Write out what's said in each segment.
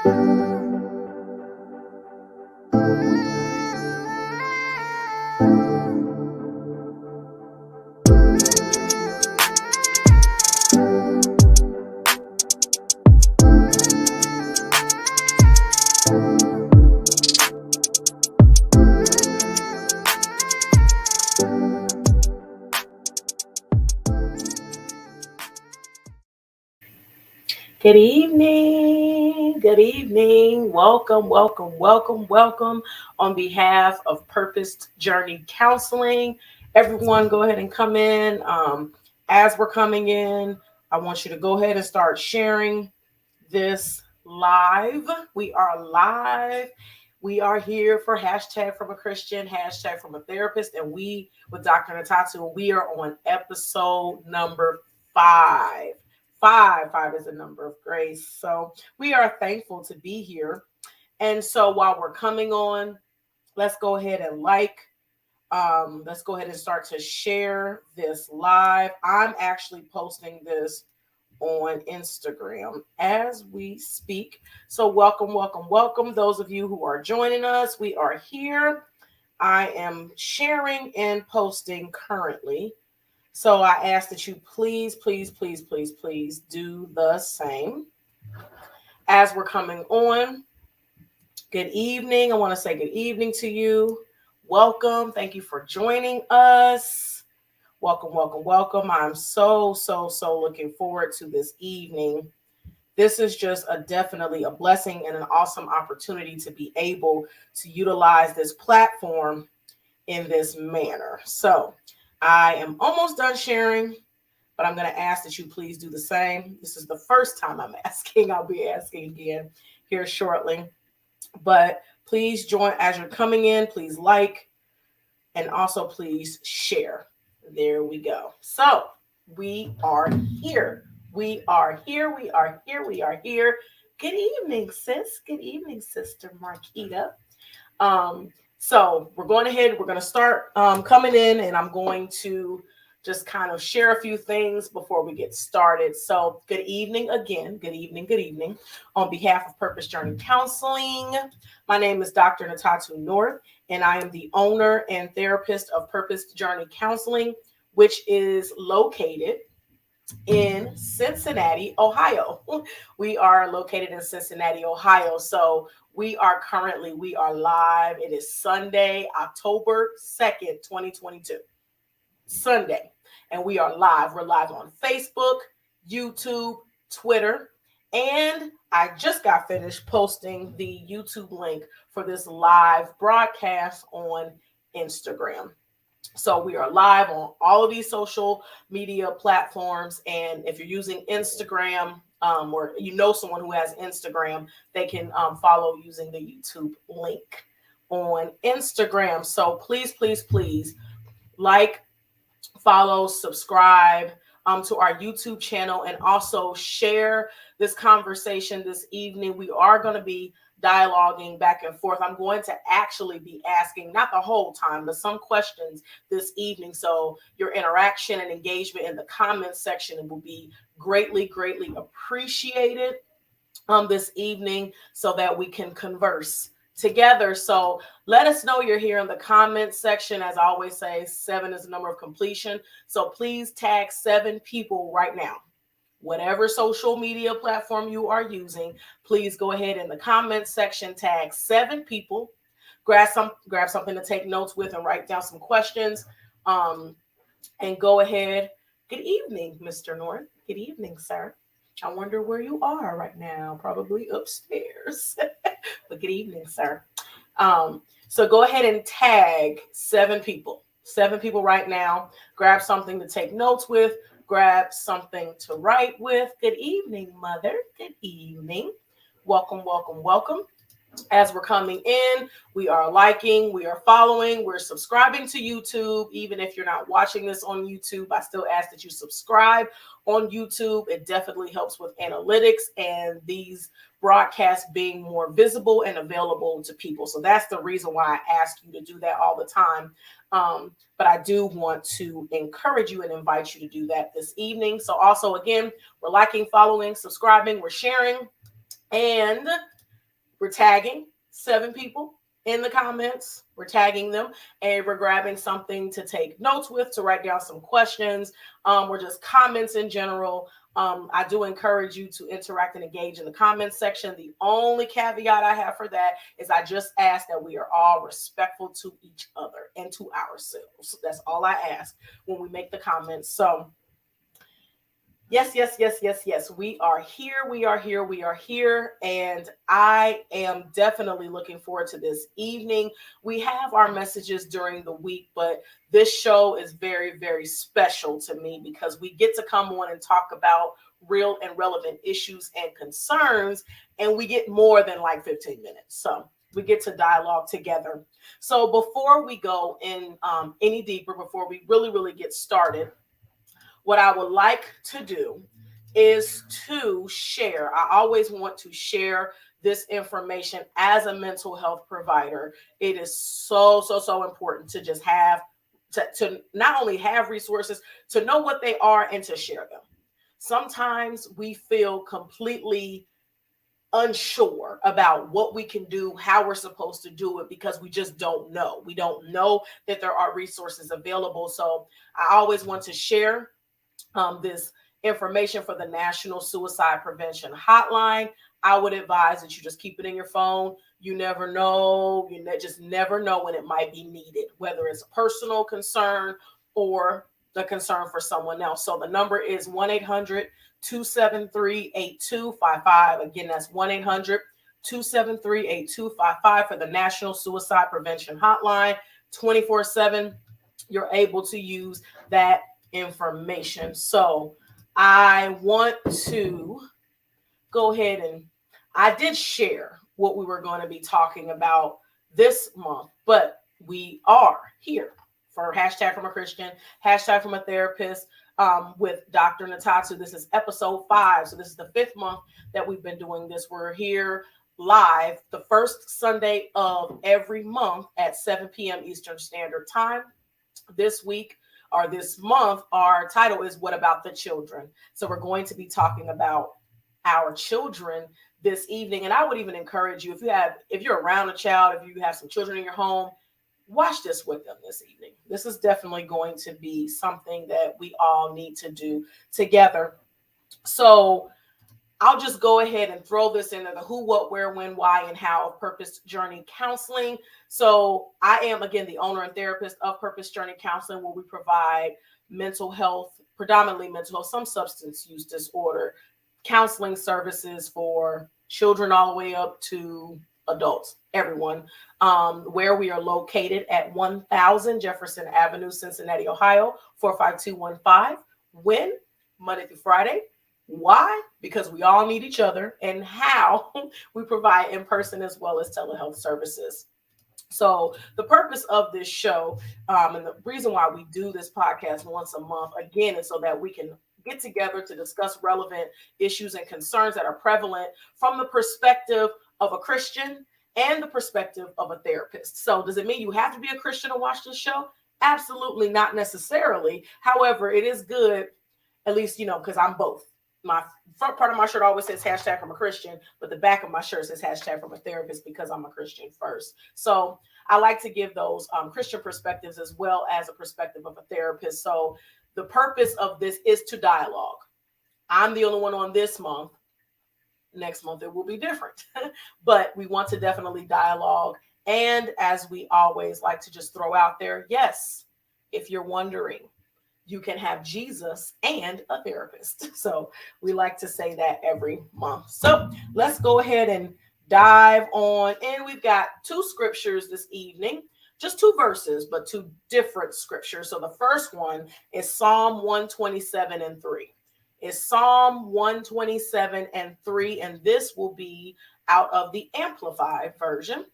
Good evening. Good evening. Welcome, welcome, welcome, welcome on behalf of Purposed Journey Counseling. Everyone, go ahead and come in. As we're coming in, I want you to go ahead and start sharing this live. We are live. We are here for hashtag from a Christian, hashtag from a therapist, and we with Dr. Ntatu, we are on episode number 5. Five is a number of grace. So we are thankful to be here. And so while we're coming on, let's go ahead and let's go ahead and start to share this live. I'm actually posting this on Instagram as we speak. So welcome, welcome, welcome. Those of you who are joining us, we are here. I am sharing and posting currently. So I ask that you please, please, please, please, please do the same. As we're coming on, good evening. I want to say good evening to you. Welcome. Thank you for joining us. Welcome, welcome, welcome. I'm so looking forward to this evening. This is just definitely a blessing and an awesome opportunity to be able to utilize this platform in this manner. So I am almost done sharing, but I'm going to ask that you please do the same. This is the first time I'm asking. I'll be asking again here shortly. But please join as you're coming in. Please like and also please share. There we go. So we are here. We are here. We are here. We are here. Good evening, sis. Good evening, Sister Marquita. So we're going ahead. We're going to start coming in, and I'm going to just kind of share a few things before we get started. So good evening again. Good evening. Good evening. On behalf of Purpose Journey Counseling, my name is Dr. Ntatu North, and I am the owner and therapist of Purpose Journey Counseling, which is located in Cincinnati, Ohio. We are located in Cincinnati, Ohio. So we are live. It is Sunday, October 2nd, 2022. Sunday. And we are live. We're live on Facebook, YouTube, Twitter. And I just got finished posting the YouTube link for this live broadcast on Instagram. So we are live on all of these social media platforms. And if you're using Instagram or you know someone who has Instagram, they can follow using the YouTube link on Instagram. So please, please, please like, follow, subscribe to our YouTube channel, and also share this conversation this evening. We are going to be dialoguing back and forth. I'm going to actually be asking, not the whole time, but some questions this evening. So your interaction and engagement in the comments section will be greatly, greatly appreciated this evening so that we can converse together. So let us know you're here in the comments section. As I always say, 7 is the number of completion. So please tag 7 people right now. Whatever social media platform you are using, please go ahead in the comments section, tag 7 people, grab something to take notes with and write down some questions. And go ahead. Good evening, Mr. North. Good evening, sir. I wonder where you are right now, probably upstairs. But good evening, sir. So go ahead and tag 7 people. 7 people right now. Grab something to take notes with. Grab something to write with. Good evening, mother. Good evening. Welcome, welcome, welcome. As we're coming in, we are liking, we are following, we're subscribing to YouTube. Even if you're not watching this on YouTube, I still ask that you subscribe on YouTube. It definitely helps with analytics and these broadcasts being more visible and available to people. So that's the reason why I ask you to do that all the time. But I do want to encourage you and invite you to do that this evening. So also, again, we're liking, following, subscribing, we're sharing. And We're tagging 7 people in the comments. We're tagging them and we're grabbing something to take notes with, to write down some questions, or just comments in general. I do encourage you to interact and engage in the comments section. The only caveat I have for that is I just ask that we are all respectful to each other and to ourselves. That's all I ask when we make the comments. So yes, yes, yes, yes, yes. We are here. We are here. We are here. And I am definitely looking forward to this evening. We have our messages during the week, but this show is very, very special to me because we get to come on and talk about real and relevant issues and concerns, and we get more than like 15 minutes. So we get to dialogue together. So before we go in any deeper, before we really, really get started, what I would like to do is to share. I always want to share this information as a mental health provider. It is so, so, so important to just have, to not only have resources, to know what they are and to share them. Sometimes we feel completely unsure about what we can do, how we're supposed to do it, because we just don't know. We don't know that there are resources available. So I always want to share this information for the National Suicide Prevention Hotline. I would advise that you just keep it in your phone. You never know. Just never know when it might be needed, whether it's a personal concern or the concern for someone else. So the number is 1-800-273-8255. Again, that's 1-800-273-8255 for the National Suicide Prevention Hotline. 24/7, you're able to use that information. So I want to go ahead, and I did share what we were going to be talking about this month, but we are here for hashtag from a Christian, hashtag from a therapist, with Dr. Ntatu. This is episode 5. So this is the 5th month that we've been doing this. We're here live the first Sunday of every month at 7 p.m. Eastern Standard Time. This week, or this month, our title is What About the Children? So we're going to be talking about our children this evening. And I would even encourage you, if you're around a child, if you have some children in your home, watch this with them this evening. This is definitely going to be something that we all need to do together. So I'll just go ahead and throw this into the who, what, where, when, why, and how of Purpose Journey Counseling. So I am, again, the owner and therapist of Purpose Journey Counseling, where we provide mental health, predominantly mental health, some substance use disorder, counseling services for children all the way up to adults, everyone, where we are located at 1000 Jefferson Avenue, Cincinnati, Ohio, 45215. When? Monday through Friday. Why? Because we all need each other, and how we provide in-person as well as telehealth services. So the purpose of this show, and the reason why we do this podcast once a month, again, is so that we can get together to discuss relevant issues and concerns that are prevalent from the perspective of a Christian and the perspective of a therapist. So does it mean you have to be a Christian to watch this show? Absolutely not necessarily. However, it is good, at least, because I'm both. My front part of my shirt always says hashtag from a Christian, but the back of my shirt says hashtag from a therapist, because I'm a Christian first. So I like to give those Christian perspectives as well as a perspective of a therapist. So the purpose of this is to dialogue. I'm the only one on this month. Next month it will be different, but we want to definitely dialogue. And as we always like to just throw out there, yes, if you're wondering, you can have Jesus and a therapist. So we like to say that every month. So let's go ahead and dive on in. We've got 2 scriptures this evening, just 2 verses, but 2 different scriptures. So the first one is Psalm 127:3. It's Psalm 127:3, and this will be out of the Amplified version.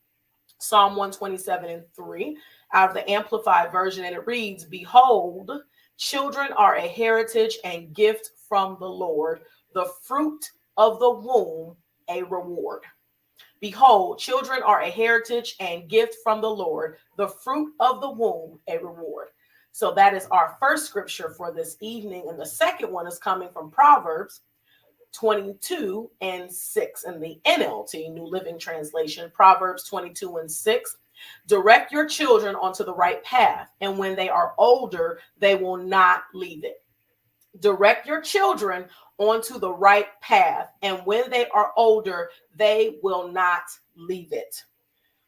Psalm 127:3 out of the Amplified version, and it reads, "Behold, children are a heritage and gift from the Lord, the fruit of the womb a reward." Behold, children are a heritage and gift from the Lord, the fruit of the womb a reward. So that is our first scripture for this evening. And the second one is coming from Proverbs 22 and 6 in the NLT, New Living Translation. Proverbs 22 and 6. Direct your children onto the right path, and when they are older, they will not leave it. Direct your children onto the right path, and when they are older, they will not leave it.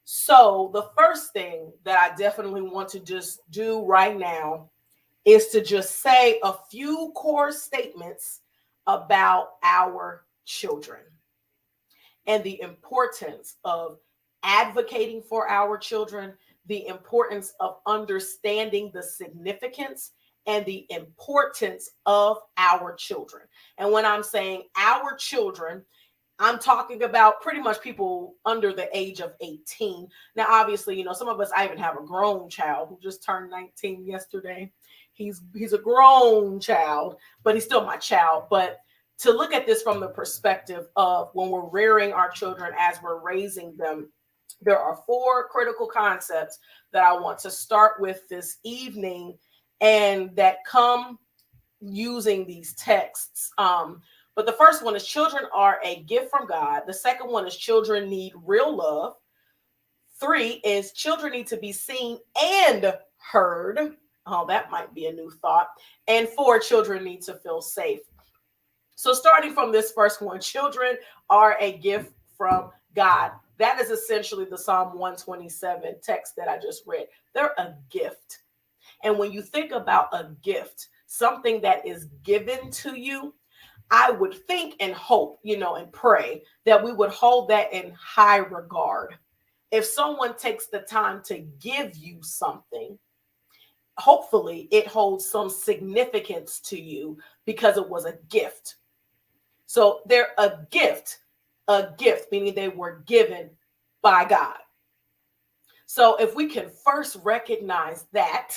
So, the first thing that I definitely want to just do right now is to just say a few core statements about our children and the importance of advocating for our children, the importance of understanding the significance and the importance of our children. And when I'm saying our children, I'm talking about pretty much people under the age of 18. Now, obviously, some of us, I even have a grown child who just turned 19 yesterday. He's a grown child, but he's still my child. But to look at this from the perspective of when we're rearing our children as we're raising them, there are 4 critical concepts that I want to start with this evening and that come using these texts. But the first one is children are a gift from God. The second one is children need real love. 3 is children need to be seen and heard. Oh, that might be a new thought. And 4, children need to feel safe. So starting from this first one, children are a gift from God. That is essentially the Psalm 127 text that I just read. They're a gift. And when you think about a gift, something that is given to you, I would think and hope, and pray that we would hold that in high regard. If someone takes the time to give you something, hopefully it holds some significance to you because it was a gift. So they're a gift meaning they were given by God. So if we can first recognize that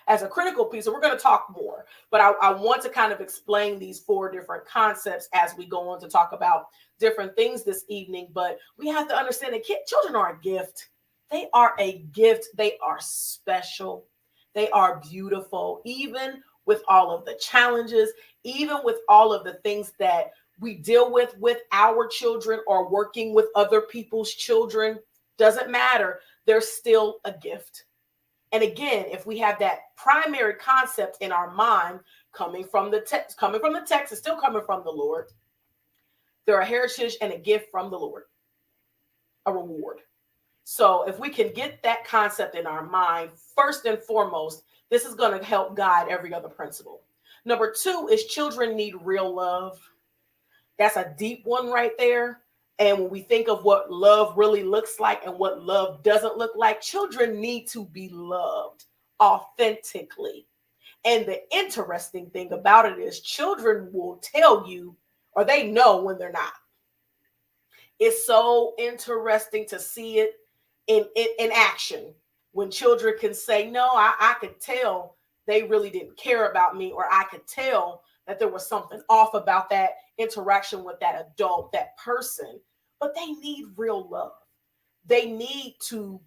as a critical piece, and we're going to talk more, but I want to kind of explain these 4 different concepts as we go on to talk about different things this evening. But we have to understand that children are a gift. They are a gift. They are special. They are beautiful, even with all of the challenges, even with all of the things that we deal with our children or working with other people's children. Doesn't matter. They're still a gift. And again, if we have that primary concept in our mind coming from the text, it's still coming from the Lord. They're a heritage and a gift from the Lord, a reward. So if we can get that concept in our mind, first and foremost, this is going to help guide every other principle. Number 2 is children need real love. That's a deep one right there. And when we think of what love really looks like and what love doesn't look like, children need to be loved authentically. And the interesting thing about it is children will tell you, or they know when they're not. It's so interesting to see it in action when children can say, no, I could tell they really didn't care about me, or I could tell that there was something off about that interaction with that adult, that person. But they need real love. They need to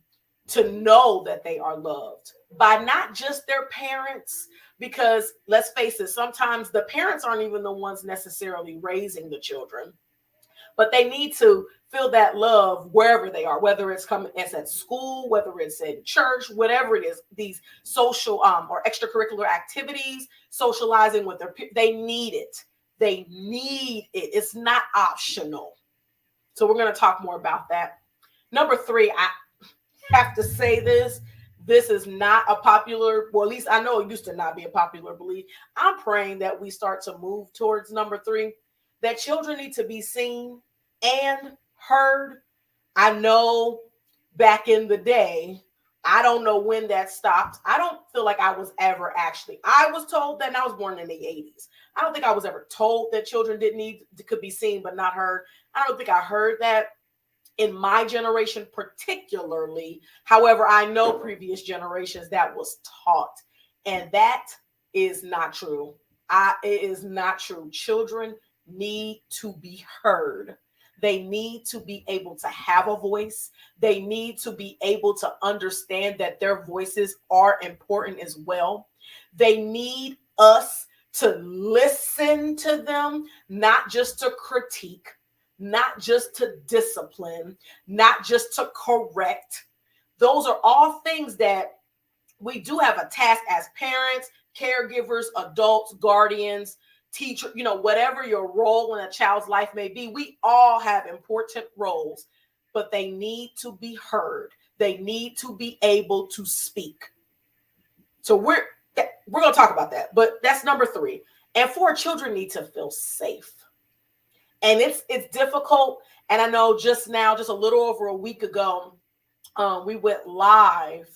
know that they are loved by not just their parents, because let's face it, sometimes the parents aren't even the ones necessarily raising the children, but they need to feel that love wherever they are, whether it's at school, whether it's in church, whatever it is, these social or extracurricular activities, socializing with they need it. They need it. It's not optional. So we're going to talk more about that. Number 3, I have to say this. This is not a popular, well, at least I know it used to not be a popular belief. I'm praying that we start to move towards number 3, that children need to be seen and heard. I know back in the day, I don't know when that stopped. I don't feel like I was told that, and I was born in the 80s. I don't think I was ever told that children could be seen but not heard. I don't think I heard that in my generation particularly. However, I know previous generations that was taught, and that is not true. It is not true. Children need to be heard. They need to be able to have a voice. They need to be able to understand that their voices are important as well. They need us to listen to them, not just to critique, not just to discipline, not just to correct. Those are all things that we do have a task as parents, caregivers, adults, guardians, teacher, whatever your role in a child's life may be. We all have important roles, but they need to be heard. They need to be able to speak. So we're going to talk about that, but that's number 3. And 4, children need to feel safe. And it's difficult. And I know just a little over a week ago, we went live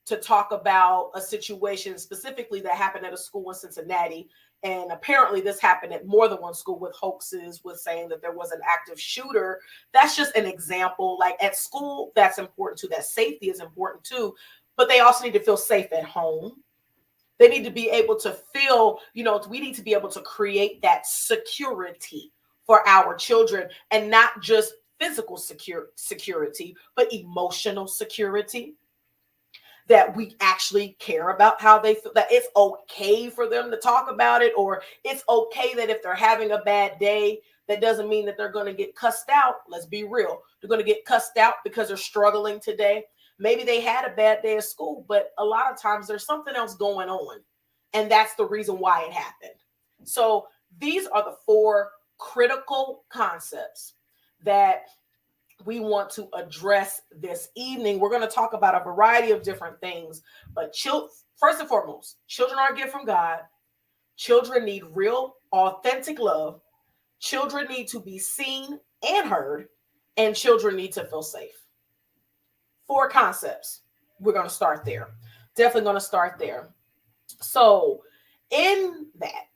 to talk about a situation specifically that happened at a school in Cincinnati. And apparently this happened at more than one school, with hoaxes, with saying that there was an active shooter. That's just an example. Like at school, that's important too. That safety is important too. But they also need to feel safe at home. They need to be able to feel, we need to be able to create that security for our children, and not just physical security, but emotional security. That we actually care about how they feel, that it's okay for them to talk about it, or it's okay that if they're having a bad day, that doesn't mean that they're going to get cussed out. Let's be real. They're going to get cussed out because they're struggling today. Maybe they had a bad day at school, but a lot of times there's something else going on, and that's the reason why it happened. So these are the 4 critical concepts that we want to address this evening. We're going to talk about a variety of different things, but first and foremost, children are a gift from God. Children need real, authentic love. Children need to be seen and heard, and children need to feel safe. 4 concepts. We're going to start there. Definitely going to start there. So in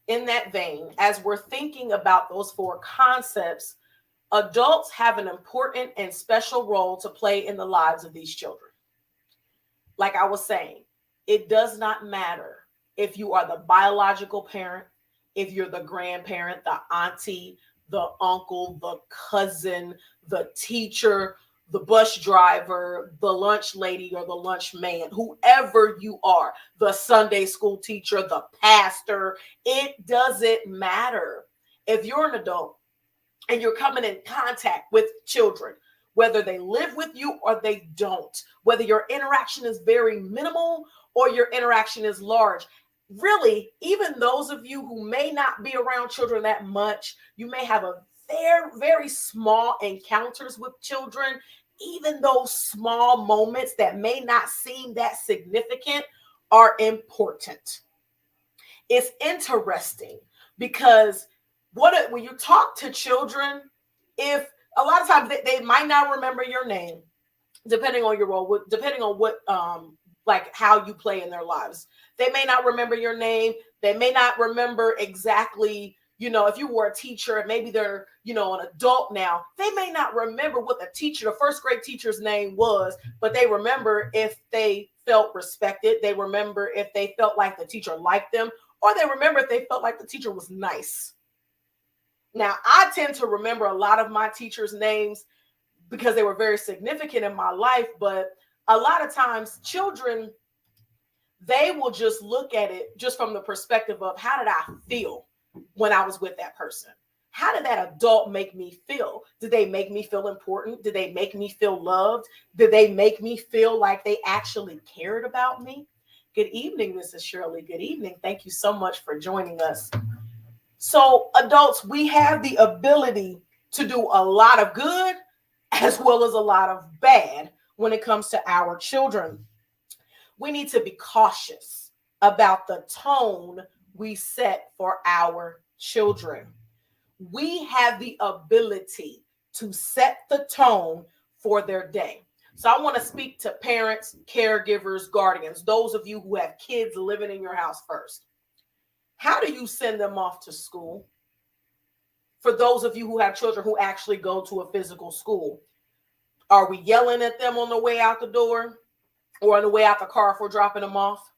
that vein, as we're thinking about those 4 concepts, adults have an important and special role to play in the lives of these children. Like I was saying, it does not matter if you are the biological parent, if you're the grandparent, the auntie, the uncle, the cousin, the teacher, the bus driver, the lunch lady, or the lunch man, whoever you are, the Sunday school teacher, the pastor, it doesn't matter. If you're an adult and you're coming in contact with children, whether they live with you or they don't, whether your interaction is very minimal or your interaction is large, really, even those of you who may not be around children that much, you may have a very, very small encounters with children. Even those small moments that may not seem that significant are important. It's interesting because when you talk to children, if a lot of times they might not remember your name, depending on your role, depending on what, like how you play in their lives, they may not remember your name. They may not remember exactly, if you were a teacher and maybe they're, an adult now, they may not remember what the first grade teacher's name was, but they remember if they felt respected. They remember if they felt like the teacher liked them, or they remember if they felt like the teacher was nice. Now, I tend to remember a lot of my teachers' names because they were very significant in my life, but a lot of times children, they will just look at it just from the perspective of, how did I feel when I was with that person? How did that adult make me feel? Did they make me feel important? Did they make me feel loved? Did they make me feel like they actually cared about me? Good evening, Mrs. Shirley. Good evening. Thank you so much for joining us. So adults, we have the ability to do a lot of good as well as a lot of bad when it comes to our children. We need to be cautious about the tone we set for our children. We have the ability to set the tone for their day. So I want to speak to parents, caregivers, guardians, those of you who have kids living in your house first. How do you send them off to school? For those of you who have children who actually go to a physical school, are we yelling at them on the way out the door or on the way out the car if we're dropping them off?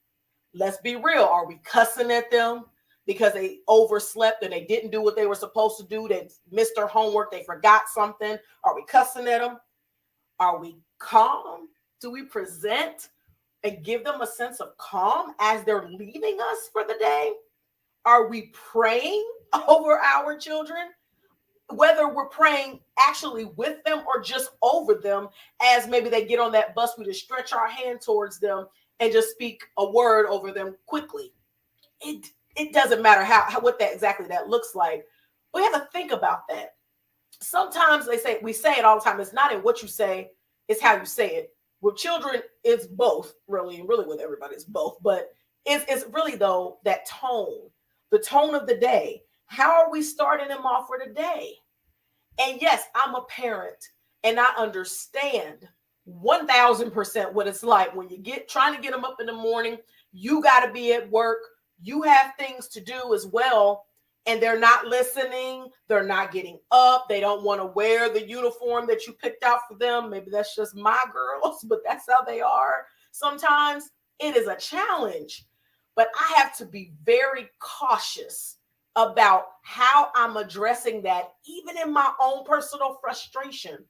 Let's be real. Are we cussing at them because they overslept and they didn't do what they were supposed to do? They missed their homework. They forgot something. Are we cussing at them? Are we calm? Do we present and give them a sense of calm as they're leaving us for the day? Are we praying over our children? Whether we're praying actually with them or just over them, as maybe they get on that bus, we just stretch our hand towards them and just speak a word over them quickly. It doesn't matter how what that exactly that looks like. We have to think about that. Sometimes we say it all the time. It's not in what you say, it's how you say it. With children, it's both, really, and really with everybody, it's both. But it's really though that tone, the tone of the day. How are we starting them off for the day? And yes, I'm a parent and I understand 1000% what it's like when you get trying to get them up in the morning. You got to be at work. You have things to do as well. And they're not listening. They're not getting up. They don't want to wear the uniform that you picked out for them. Maybe that's just my girls, but that's how they are. Sometimes it is a challenge, but I have to be very cautious about how I'm addressing that, even in my own personal frustration.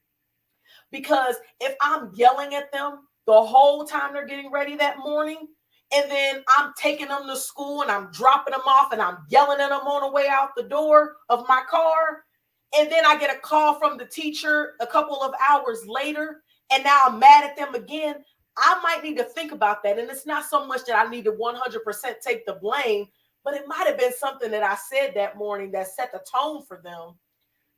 Because if I'm yelling at them the whole time they're getting ready that morning, and then I'm taking them to school and I'm dropping them off and I'm yelling at them on the way out the door of my car, and then I get a call from the teacher a couple of hours later, and now I'm mad at them again, I might need to think about that. And it's not so much that I need to 100% take the blame, but it might have been something that I said that morning that set the tone for them,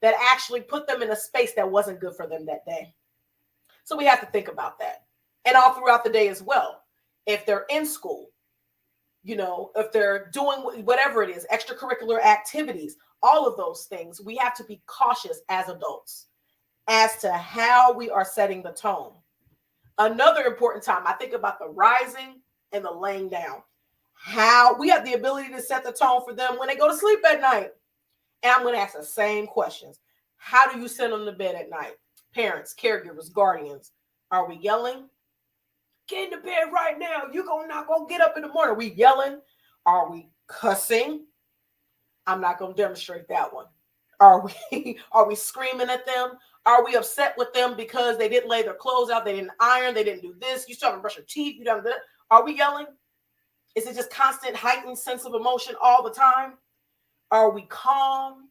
that actually put them in a space that wasn't good for them that day. So we have to think about that. And all throughout the day as well. If they're in school, if they're doing whatever it is, extracurricular activities, all of those things, we have to be cautious as adults as to how we are setting the tone. Another important time, I think about the rising and the laying down. How we have the ability to set the tone for them when they go to sleep at night. And I'm going to ask the same questions. How do you send them to bed at night? Parents, caregivers, guardians. Are we yelling? Get in the bed right now. You're not going to get up in the morning. Are we yelling? Are we cussing? I'm not going to demonstrate that one. Are we screaming at them? Are we upset with them because they didn't lay their clothes out? They didn't iron. They didn't do this. You still haven't brushed your teeth. You don't do that. Are we yelling? Is it just constant heightened sense of emotion all the time? Are we calm?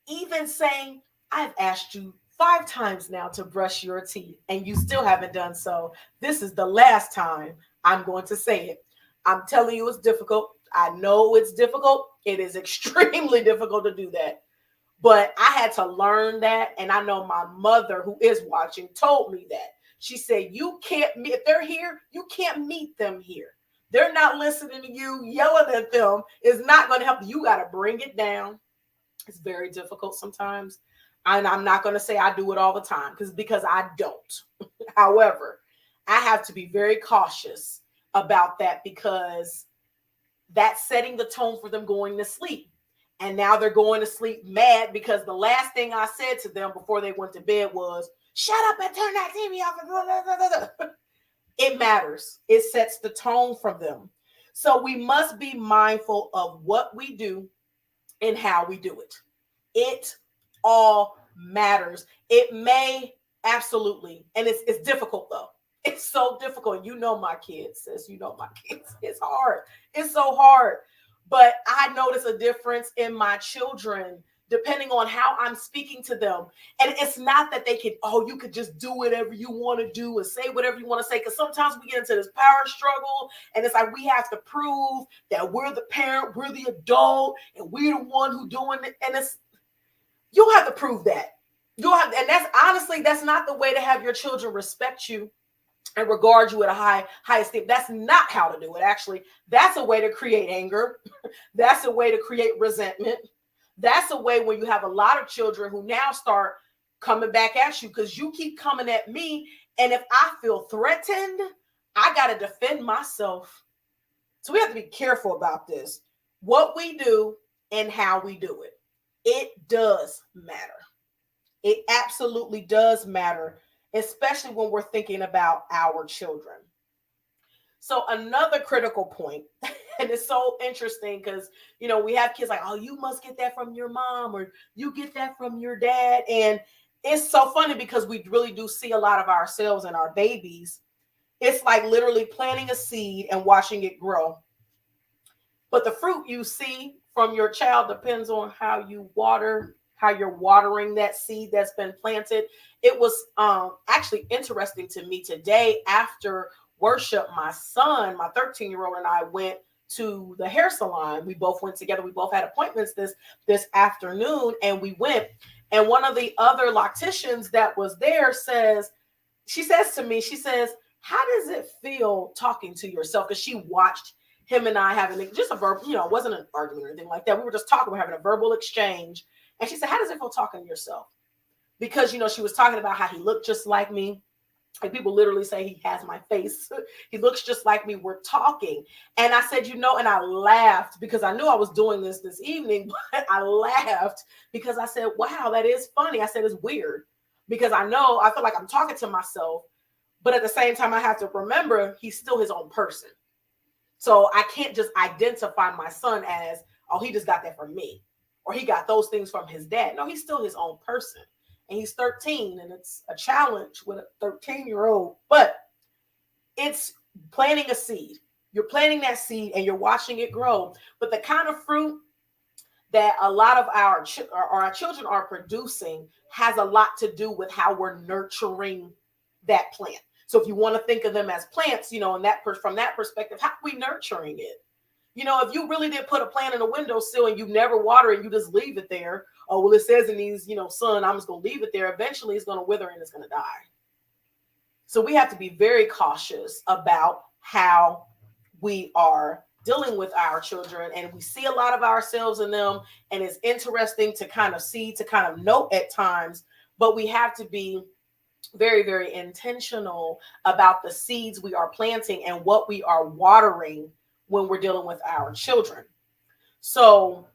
Even saying, I've asked you 5 times now to brush your teeth and you still haven't done so. This is the last time I'm going to say it. I'm telling you it's difficult. I know it's difficult. It is extremely difficult to do that. But I had to learn that. And I know my mother, who is watching, told me that. She said, if they're here, you can't meet them here. They're not listening to you. Yelling at them is not going to help. You got to bring it down. It's very difficult sometimes. And I'm not going to say I do it all the time because I don't. However, I have to be very cautious about that because that's setting the tone for them going to sleep. And now they're going to sleep mad because the last thing I said to them before they went to bed was, shut up and turn that TV off. It matters. It sets the tone for them. So we must be mindful of what we do and how we do it. It all matters. It may absolutely, and it's difficult though. It's so difficult. You know my kids, sis. You know my kids. It's hard. It's so hard. But I notice a difference in my children depending on how I'm speaking to them. And it's not that you could just do whatever you want to do and say whatever you want to say. Because sometimes we get into this power struggle and it's like we have to prove that we're the parent, we're the adult, and we're the one who doing it. And you'll have to prove that. And that's not the way to have your children respect you and regard you at a high esteem. That's not how to do it. Actually, that's a way to create anger. That's a way to create resentment. That's a way when you have a lot of children who now start coming back at you because you keep coming at me. And if I feel threatened, I got to defend myself. So we have to be careful about this. What we do and how we do it. It does matter. It absolutely does matter, especially when we're thinking about our children. So another critical point, and it's so interesting because, we have kids like, oh, you must get that from your mom or you get that from your dad. And it's so funny because we really do see a lot of ourselves in our babies. It's like literally planting a seed and watching it grow. But the fruit you see from your child depends on how you water, how you're watering that seed that's been planted. It was actually interesting to me today after worship. My son, my 13-year-old, and I went to the hair salon. We both went together. We both had appointments this afternoon, and we went. And one of the other locticians that was there she says to me, she says, how does it feel talking to yourself? Because she watched him and I having just a verbal, it wasn't an argument or anything like that. We were just talking, we're having a verbal exchange. And she said, how does it feel talking to yourself? Because, she was talking about how he looked just like me. And people literally say he has my face. He looks just like me. We're talking. And I said, and I laughed because I knew I was doing this evening, but I laughed because I said, wow, that is funny. I said, it's weird because I feel like I'm talking to myself, but at the same time, I have to remember he's still his own person. So I can't just identify my son as, oh, he just got that from me, or he got those things from his dad. No, he's still his own person. And he's 13, and it's a challenge with a 13-year-old. But it's planting a seed. You're planting that seed, and you're watching it grow. But the kind of fruit that a lot of our children are producing has a lot to do with how we're nurturing that plant. So if you want to think of them as plants, from that perspective, how are we nurturing it? If you really did put a plant in a windowsill and you never water it, you just leave it there. Oh, well, it says in these, sun, I'm just going to leave it there. Eventually it's going to wither and it's going to die. So we have to be very cautious about how we are dealing with our children. And we see a lot of ourselves in them. And it's interesting to kind of note at times, but we have to be very, very intentional about the seeds we are planting and what we are watering when we're dealing with our children. So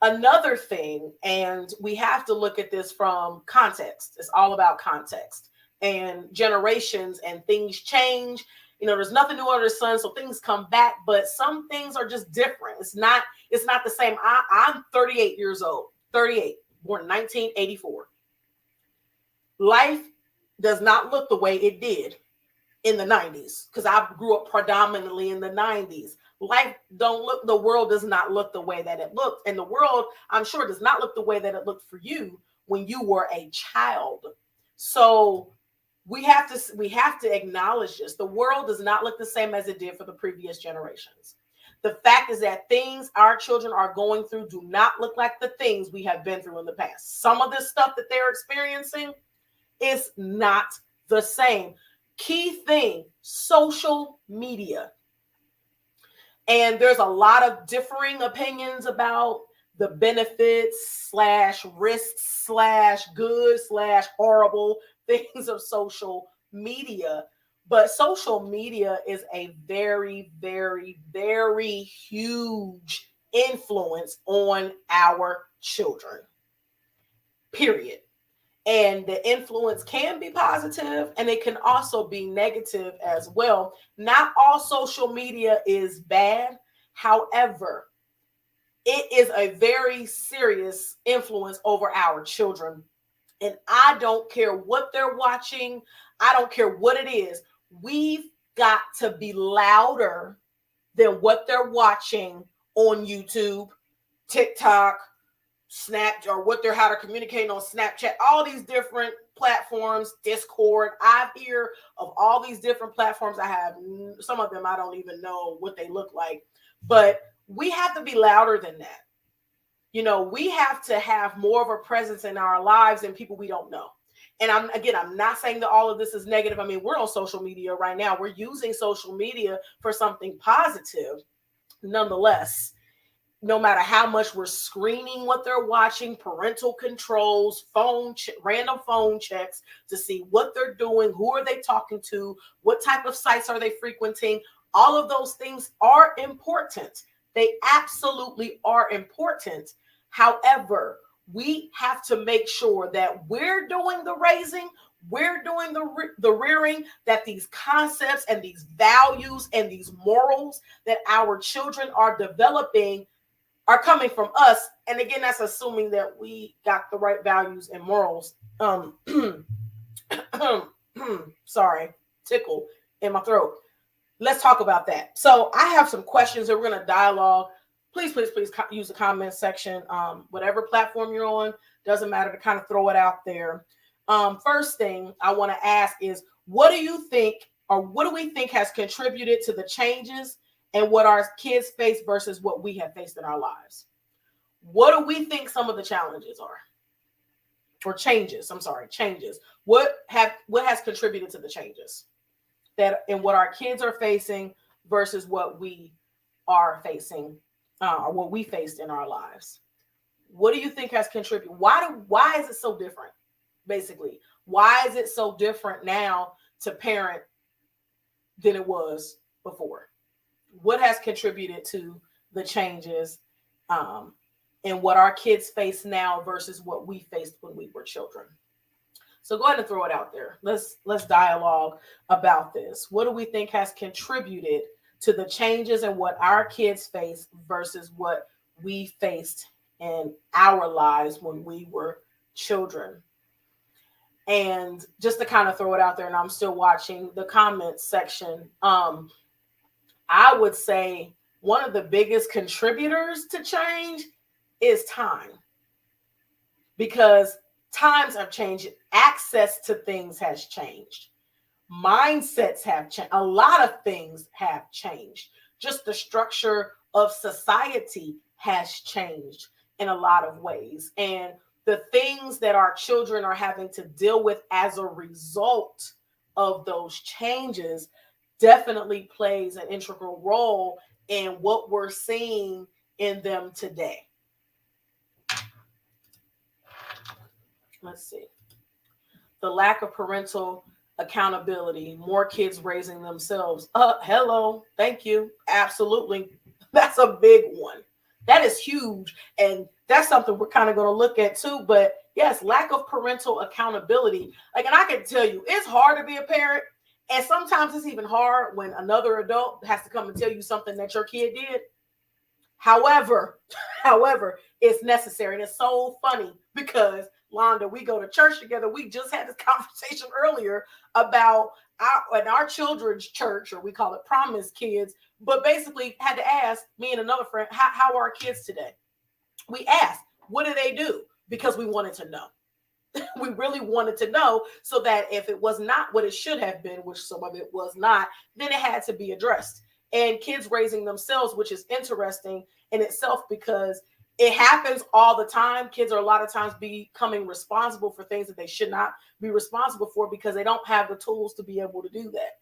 another thing, and we have to look at this from context. It's all about context and generations, and things change. There's nothing new under the sun, so things come back, but some things are just different. It's not the same. I'm 38 years old, 38, born in 1984. Life does not look the way it did in the 90s, because I grew up predominantly in the 90s. The world does not look the way that it looked. And the world, I'm sure, does not look the way that it looked for you when you were a child. So we have to acknowledge this. The world does not look the same as it did for the previous generations. The fact is that things our children are going through do not look like the things we have been through in the past. Some of this stuff that they're experiencing is not the same. Key thing, social media. And there's a lot of differing opinions about the benefits / risks / good / horrible things of social media. But social media is a very, very, very huge influence on our children, period. And the influence can be positive, and it can also be negative as well. Not all social media is bad. However, it is a very serious influence over our children. And I don't care what they're watching. I don't care what it is. We've got to be louder than what they're watching on YouTube, TikTok, Snap, or how they're communicating on Snapchat, all these different platforms, Discord. I hear of all these different platforms. I have some of them, I don't even know what they look like, but we have to be louder than that. We have to have more of a presence in our lives than people we don't know. And I'm not saying that all of this is negative. I mean, we're on social media right now. We're using social media for something positive. Nonetheless, no matter how much we're screening what they're watching, parental controls, random phone checks to see what they're doing, who are they talking to, what type of sites are they frequenting, all of those things are important. They absolutely are important. However, we have to make sure that we're doing the raising, we're doing the rearing, that these concepts and these values and these morals that our children are developing are coming from us. And again, that's assuming that we got the right values and morals. Sorry, tickle in my throat. Let's talk about that. So I have some questions that we're going to dialogue please use the comment section. Whatever platform you're on, doesn't matter, to kind of throw it out there. First thing I want to ask is, what do you think, or what do we think has contributed to the changes and what our kids face versus what we have faced in our lives? What do we think some of the challenges are? Or changes, I'm sorry, changes. What has contributed to the changes that and what our kids are facing versus what we are facing, or what we faced in our lives? What do you think has contributed? Why is it so different? Basically, why is it so different now to parent than it was before? What has contributed to the changes, and what our kids face now versus what we faced when we were children? So go ahead and throw it out there. Let's dialogue about this. What do we think has contributed to the changes in what our kids face versus what we faced in our lives when we were children? And just to kind of throw it out there, and I'm still watching the comments section, I would say one of the biggest contributors to change is time, because times have changed. Access to things has changed. Mindsets have changed. A lot of things have changed. Just the structure of society has changed in a lot of ways. And the things that our children are having to deal with as a result of those changes definitely plays an integral role in what we're seeing in them today. Let's see. The lack of parental accountability, more kids raising themselves. Hello, thank you. Absolutely. That's a big one. That is huge. And that's something we're kind of going to look at too. But yes, lack of parental accountability. Like, and I can tell you, it's hard to be a parent. And sometimes it's even hard when another adult has to come and tell you something that your kid did. However, it's necessary. And it's so funny because, Londa, we go to church together. We just had this conversation earlier about our children's church, or we call it Promise Kids, but basically had to ask me and another friend, how are our kids today? We asked, what do they do? Because we wanted to know. We really wanted to know, so that if it was not what it should have been, which some of it was not, then it had to be addressed. And kids raising themselves, which is interesting in itself because it happens all the time. Kids are a lot of times becoming responsible for things that they should not be responsible for because they don't have the tools to be able to do that.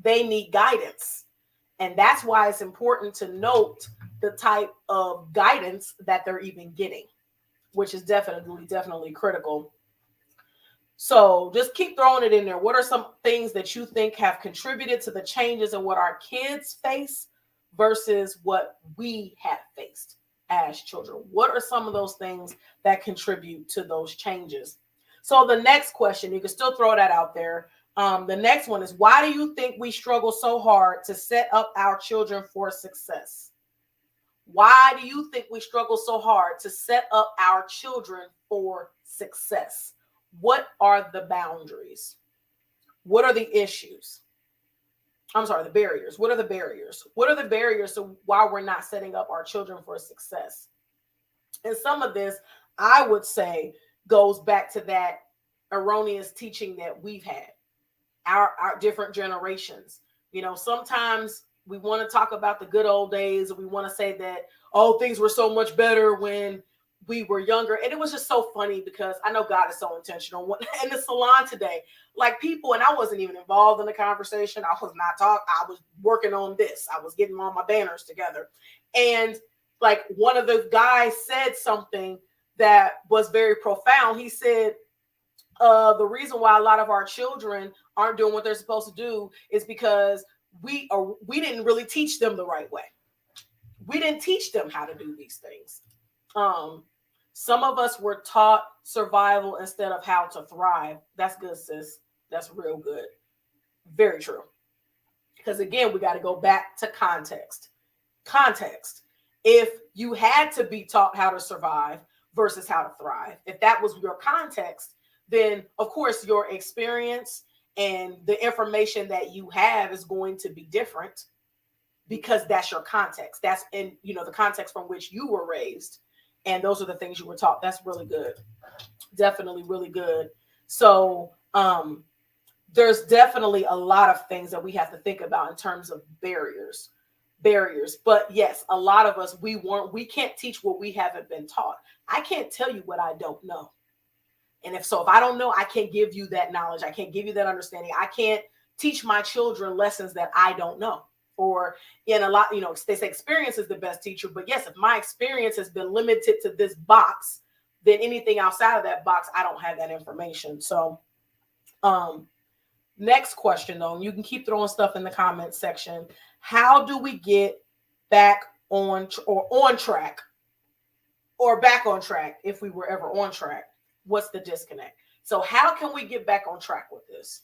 They need guidance. And that's why it's important to note the type of guidance that they're even getting, which is definitely critical. So just keep throwing it in there. What are some things that you think have contributed to the changes in what our kids face versus what we have faced as children? What are some of those things that contribute to those changes? So the next question, you can still throw that out there. The next one is, why do you think we struggle so hard to set up our children for success? Why do you think we struggle so hard to set up our children for success? What are the boundaries? What are the issues? I'm sorry, the barriers. What are the barriers? What are the barriers to why we're not setting up our children for success? And some of this, I would say, goes back to that erroneous teaching that we've had, our different generations. You know, sometimes we want to talk about the good old days, and we want to say that, oh, things were so much better when we were younger. And it was just so funny because I know God is so intentional. In the salon today, like people, and I wasn't even involved in the conversation. I was not talking. I was working on this. I was getting all my banners together. And like one of the guys said something that was very profound. He said, the reason why a lot of our children aren't doing what they're supposed to do is because we didn't really teach them the right way. We didn't teach them how to do these things. Some of us were taught survival instead of how to thrive. That's good, sis. That's real good. Very true. Because again, we got to go back to context. Context. If you had to be taught how to survive versus how to thrive, if that was your context, then of course your experience and the information that you have is going to be different because that's your context. That's in, the context from which you were raised. And those are the things you were taught. That's really good. Definitely really good. So there's definitely a lot of things that we have to think about in terms of barriers. But yes, a lot of us, we can't teach what we haven't been taught. I can't tell you what I don't know. And if I don't know, I can't give you that knowledge. I can't give you that understanding. I can't teach my children lessons that I don't know. Or in a lot, they say experience is the best teacher. But yes, if my experience has been limited to this box, then anything outside of that box, I don't have that information. So, next question though, you can keep throwing stuff in the comments section. How do we get back on track, or back on track if we were ever on track? What's the disconnect? So how can we get back on track with this,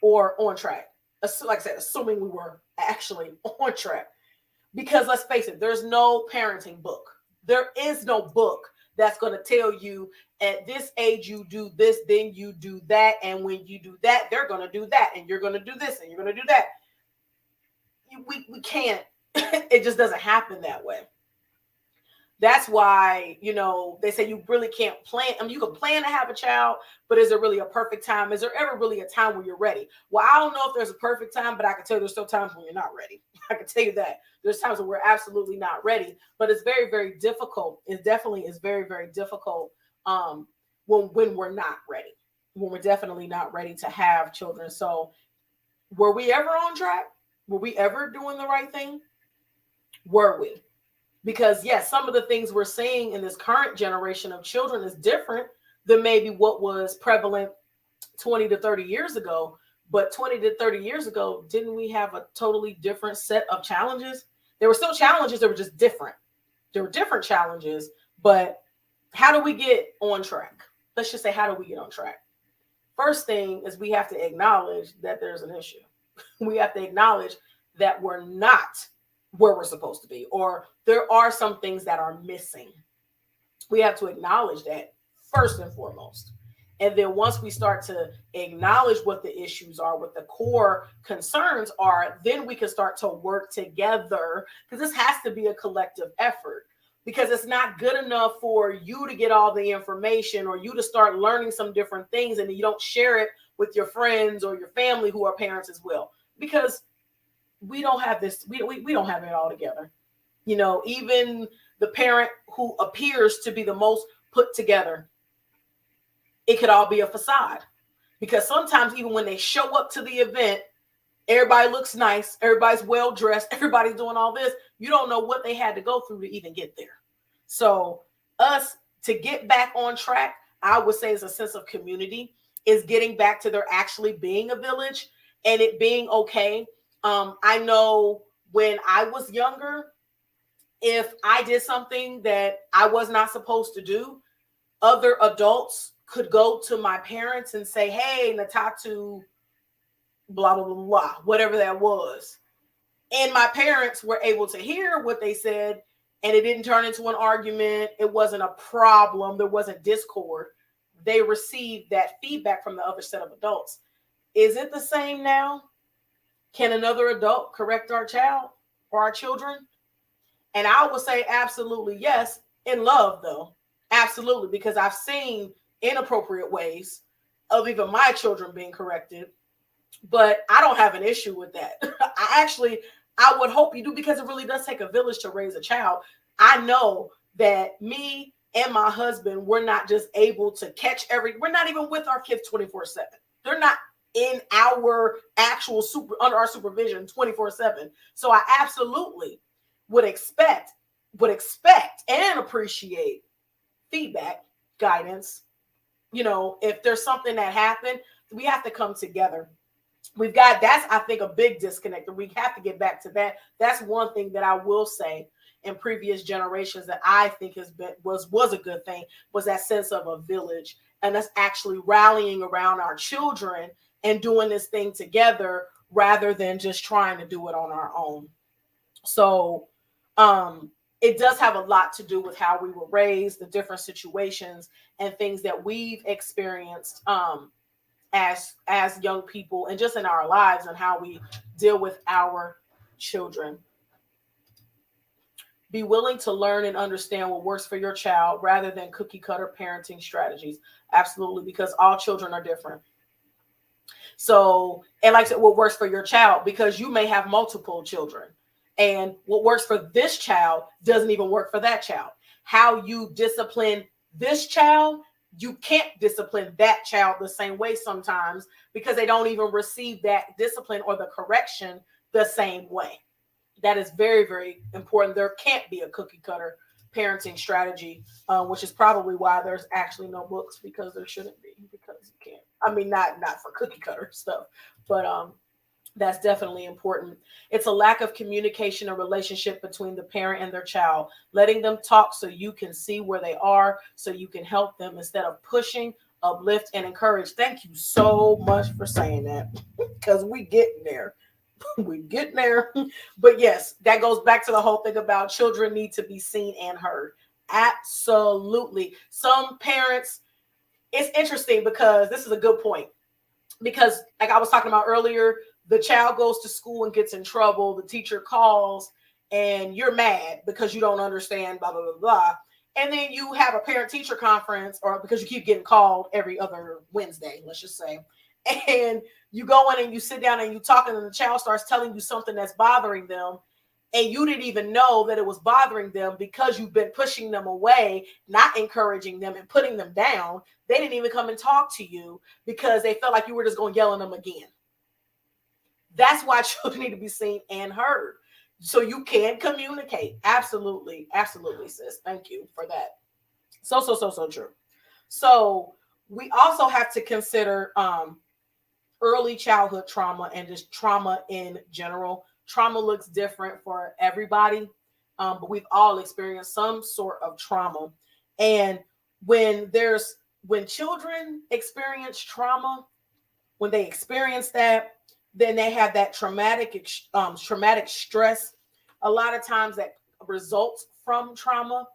or on track? Like I said, assuming we were actually on track, because let's face it, there's no parenting book. There is no book that's going to tell you at this age you do this, then you do that, and when you do that, they're going to do that, and you're going to do this, and you're going to do that. We can't. It just doesn't happen that way. That's why, they say you really can't plan. I mean, you can plan to have a child, but is there really a perfect time? Is there ever really a time when you're ready? Well, I don't know if there's a perfect time, but I can tell you there's still times when you're not ready. I can tell you that. There's times when we're absolutely not ready, but it's very, very difficult. It definitely is very, very difficult when we're not ready, when we're definitely not ready to have children. So were we ever on track? Were we ever doing the right thing? Were we? Because yes, some of the things we're seeing in this current generation of children is different than maybe what was prevalent 20 to 30 years ago. But 20 to 30 years ago, didn't we have a totally different set of challenges? There were still challenges, they were just different. There were different challenges, but how do we get on track? Let's just say, how do we get on track? First thing is we have to acknowledge that there's an issue. We have to acknowledge that we're not where we're supposed to be, or there are some things that are missing. We have to acknowledge that first and foremost. And then once we start to acknowledge what the issues are, what the core concerns are, then we can start to work together, because this has to be a collective effort. Because it's not good enough for you to get all the information, or you to start learning some different things, and you don't share it with your friends or your family who are parents as well. Because we don't have this, we don't have it all together. Even the parent who appears to be the most put together, it could all be a facade. Because sometimes even when they show up to the event, everybody looks nice, everybody's well dressed, everybody's doing all this. You don't know what they had to go through to even get there. So us to get back on track, I would say, is a sense of community, is getting back to there actually being a village and it being okay. I know when I was younger, if I did something that I was not supposed to do, other adults could go to my parents and say, hey, Ntatu, blah, blah, blah, blah, whatever that was. And my parents were able to hear what they said, and it didn't turn into an argument. It wasn't a problem. There wasn't discord. They received that feedback from the other set of adults. Is it the same now? Can another adult correct our child or our children? And I would say absolutely yes, in love though. Absolutely, because I've seen inappropriate ways of even my children being corrected, but I don't have an issue with that. I would hope you do, because it really does take a village to raise a child. I know that me and my husband, we're not just able to catch we're not even with our kids 24/7. They're not in our actual under our supervision 24/7. So I absolutely would expect and appreciate feedback, guidance. If there's something that happened, we have to come together. That's, I think, a big disconnect, and we have to get back to that. That's one thing that I will say in previous generations that I think was a good thing, was that sense of a village, and us actually rallying around our children and doing this thing together rather than just trying to do it on our own. So it does have a lot to do with how we were raised, the different situations and things that we've experienced as young people, and just in our lives, and how we deal with our children. Be willing to learn and understand what works for your child rather than cookie cutter parenting strategies. Absolutely, because all children are different. So, and like I said, what works for your child, because you may have multiple children. And what works for this child doesn't even work for that child. How you discipline this child, you can't discipline that child the same way sometimes because they don't even receive that discipline or the correction the same way. That is very, very important. There can't be a cookie cutter parenting strategy, which is probably why there's actually no books, because there shouldn't be, because you can't. I mean, not for cookie cutter stuff, but that's definitely important. It's a lack of communication and relationship between the parent and their child, letting them talk so you can see where they are, so you can help them instead of pushing, uplift, and encourage. Thank you so much for saying that because we getting there. We getting there. But yes, that goes back to the whole thing about children need to be seen and heard. Absolutely. Some parents, it's interesting because this is a good point. Because, like I was talking about earlier, the child goes to school and gets in trouble. The teacher calls and you're mad because you don't understand, blah, blah, blah, blah. And then you have a parent teacher conference, or because you keep getting called every other Wednesday, let's just say. And you go in and you sit down and you talk, and then the child starts telling you something that's bothering them. And you didn't even know that it was bothering them because you've been pushing them away, not encouraging them and putting them down. They didn't even come and talk to you because they felt like you were just going to yell at them again. That's why children need to be seen and heard, so you can communicate. Absolutely. Absolutely, sis. Thank you for that. So true. So we also have to consider early childhood trauma and just trauma in general. Trauma looks different for everybody, but we've all experienced some sort of trauma. And when children experience trauma, when they experience that, then they have that traumatic stress. A lot of times that results from trauma,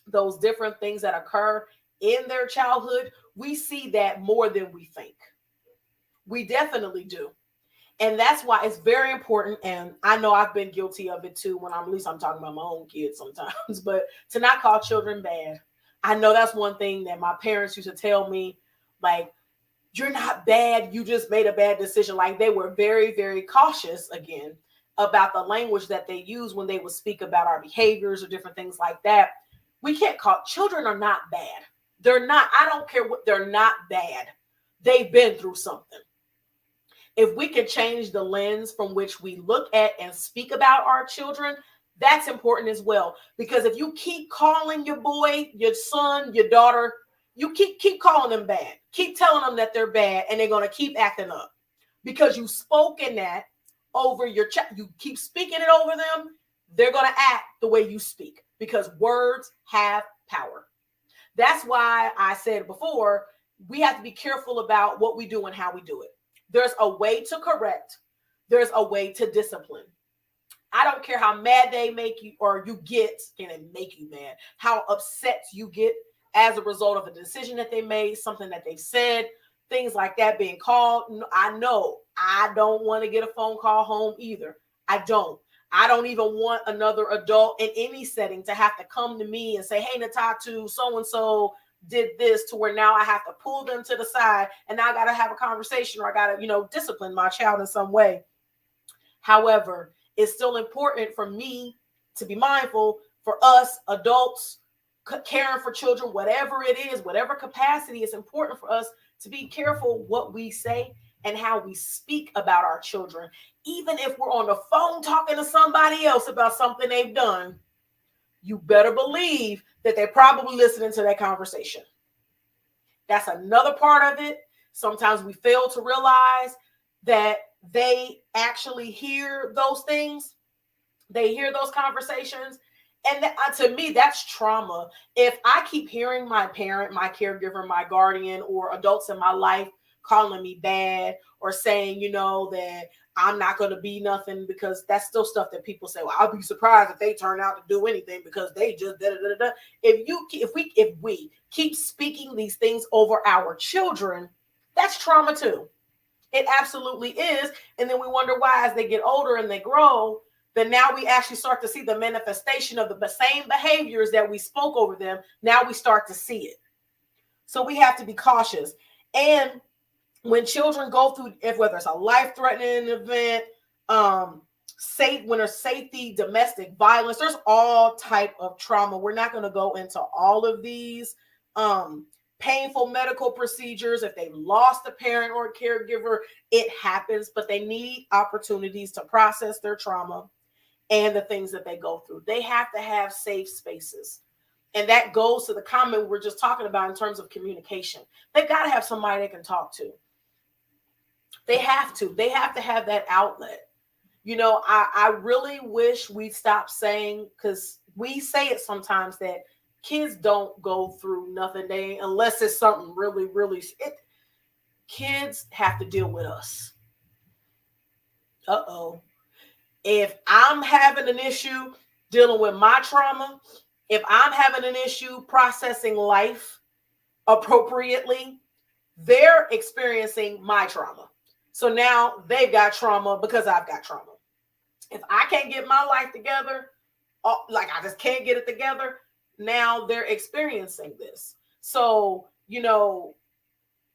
those different things that occur in their childhood, we see that more than we think. We definitely do. And that's why it's very important. And I know I've been guilty of it too, when at least I'm talking about my own kids sometimes, but to not call children bad. I know that's one thing that my parents used to tell me, like, you're not bad, you just made a bad decision. Like, they were very, very cautious, again, about the language that they use when they would speak about our behaviors or different things like that. We can't call, children are not bad. They're not, I don't care what, they're not bad. They've been through something. If we can change the lens from which we look at and speak about our children, that's important as well. Because if you keep calling your boy, your son, your daughter, you keep calling them bad, keep telling them that they're bad, and they're going to keep acting up because you spoken that over your child. You keep speaking it over them, they're going to act the way you speak, because words have power. That's why I said before, we have to be careful about what we do and how we do it. There's a way to correct. There's a way to discipline. I don't care how mad they make you, or you get, can it make you mad, how upset you get as a result of a decision that they made, something that they said, things like that being called. I know I don't want to get a phone call home either. I don't even want another adult in any setting to have to come to me and say, hey, Ntatu, so-and-so did this, to where now I have to pull them to the side and now I got to have a conversation, or I got to, discipline my child in some way. However, it's still important for me to be mindful, for us adults caring for children, whatever it is, whatever capacity, it's important for us to be careful what we say and how we speak about our children. Even if we're on the phone talking to somebody else about something they've done, you better believe that they're probably listening to that conversation. That's another part of it. Sometimes we fail to realize that they actually hear those things. They hear those conversations. And to me, that's trauma. If I keep hearing my parent, my caregiver, my guardian, or adults in my life calling me bad, or saying, that I'm not going to be nothing, because that's still stuff that people say, well, I'll be surprised if they turn out to do anything because they just da da da da. If we keep speaking these things over our children, that's trauma too. It absolutely is. And then we wonder why, as they get older and they grow, then now we actually start to see the manifestation of the same behaviors that we spoke over them. Now we start to see it. So we have to be cautious. And when children go through, if whether it's a life-threatening event, when there's safety, domestic violence, there's all type of trauma. We're not going to go into all of these. Painful medical procedures, if they've lost a parent or a caregiver, it happens, but they need opportunities to process their trauma and the things that they go through. They have to have safe spaces. And that goes to the comment we're just talking about in terms of communication. They've got to have somebody they can talk to. They have to. They have to have that outlet. You know, I really wish we'd stop saying, because we say it sometimes, that kids don't go through nothing, unless it's something really, really. Kids have to deal with us. If I'm having an issue dealing with my trauma, if I'm having an issue processing life appropriately, they're experiencing my trauma. So now they've got trauma because I've got trauma. If I can't get my life together, like I just can't get it together, now they're experiencing this. So, you know,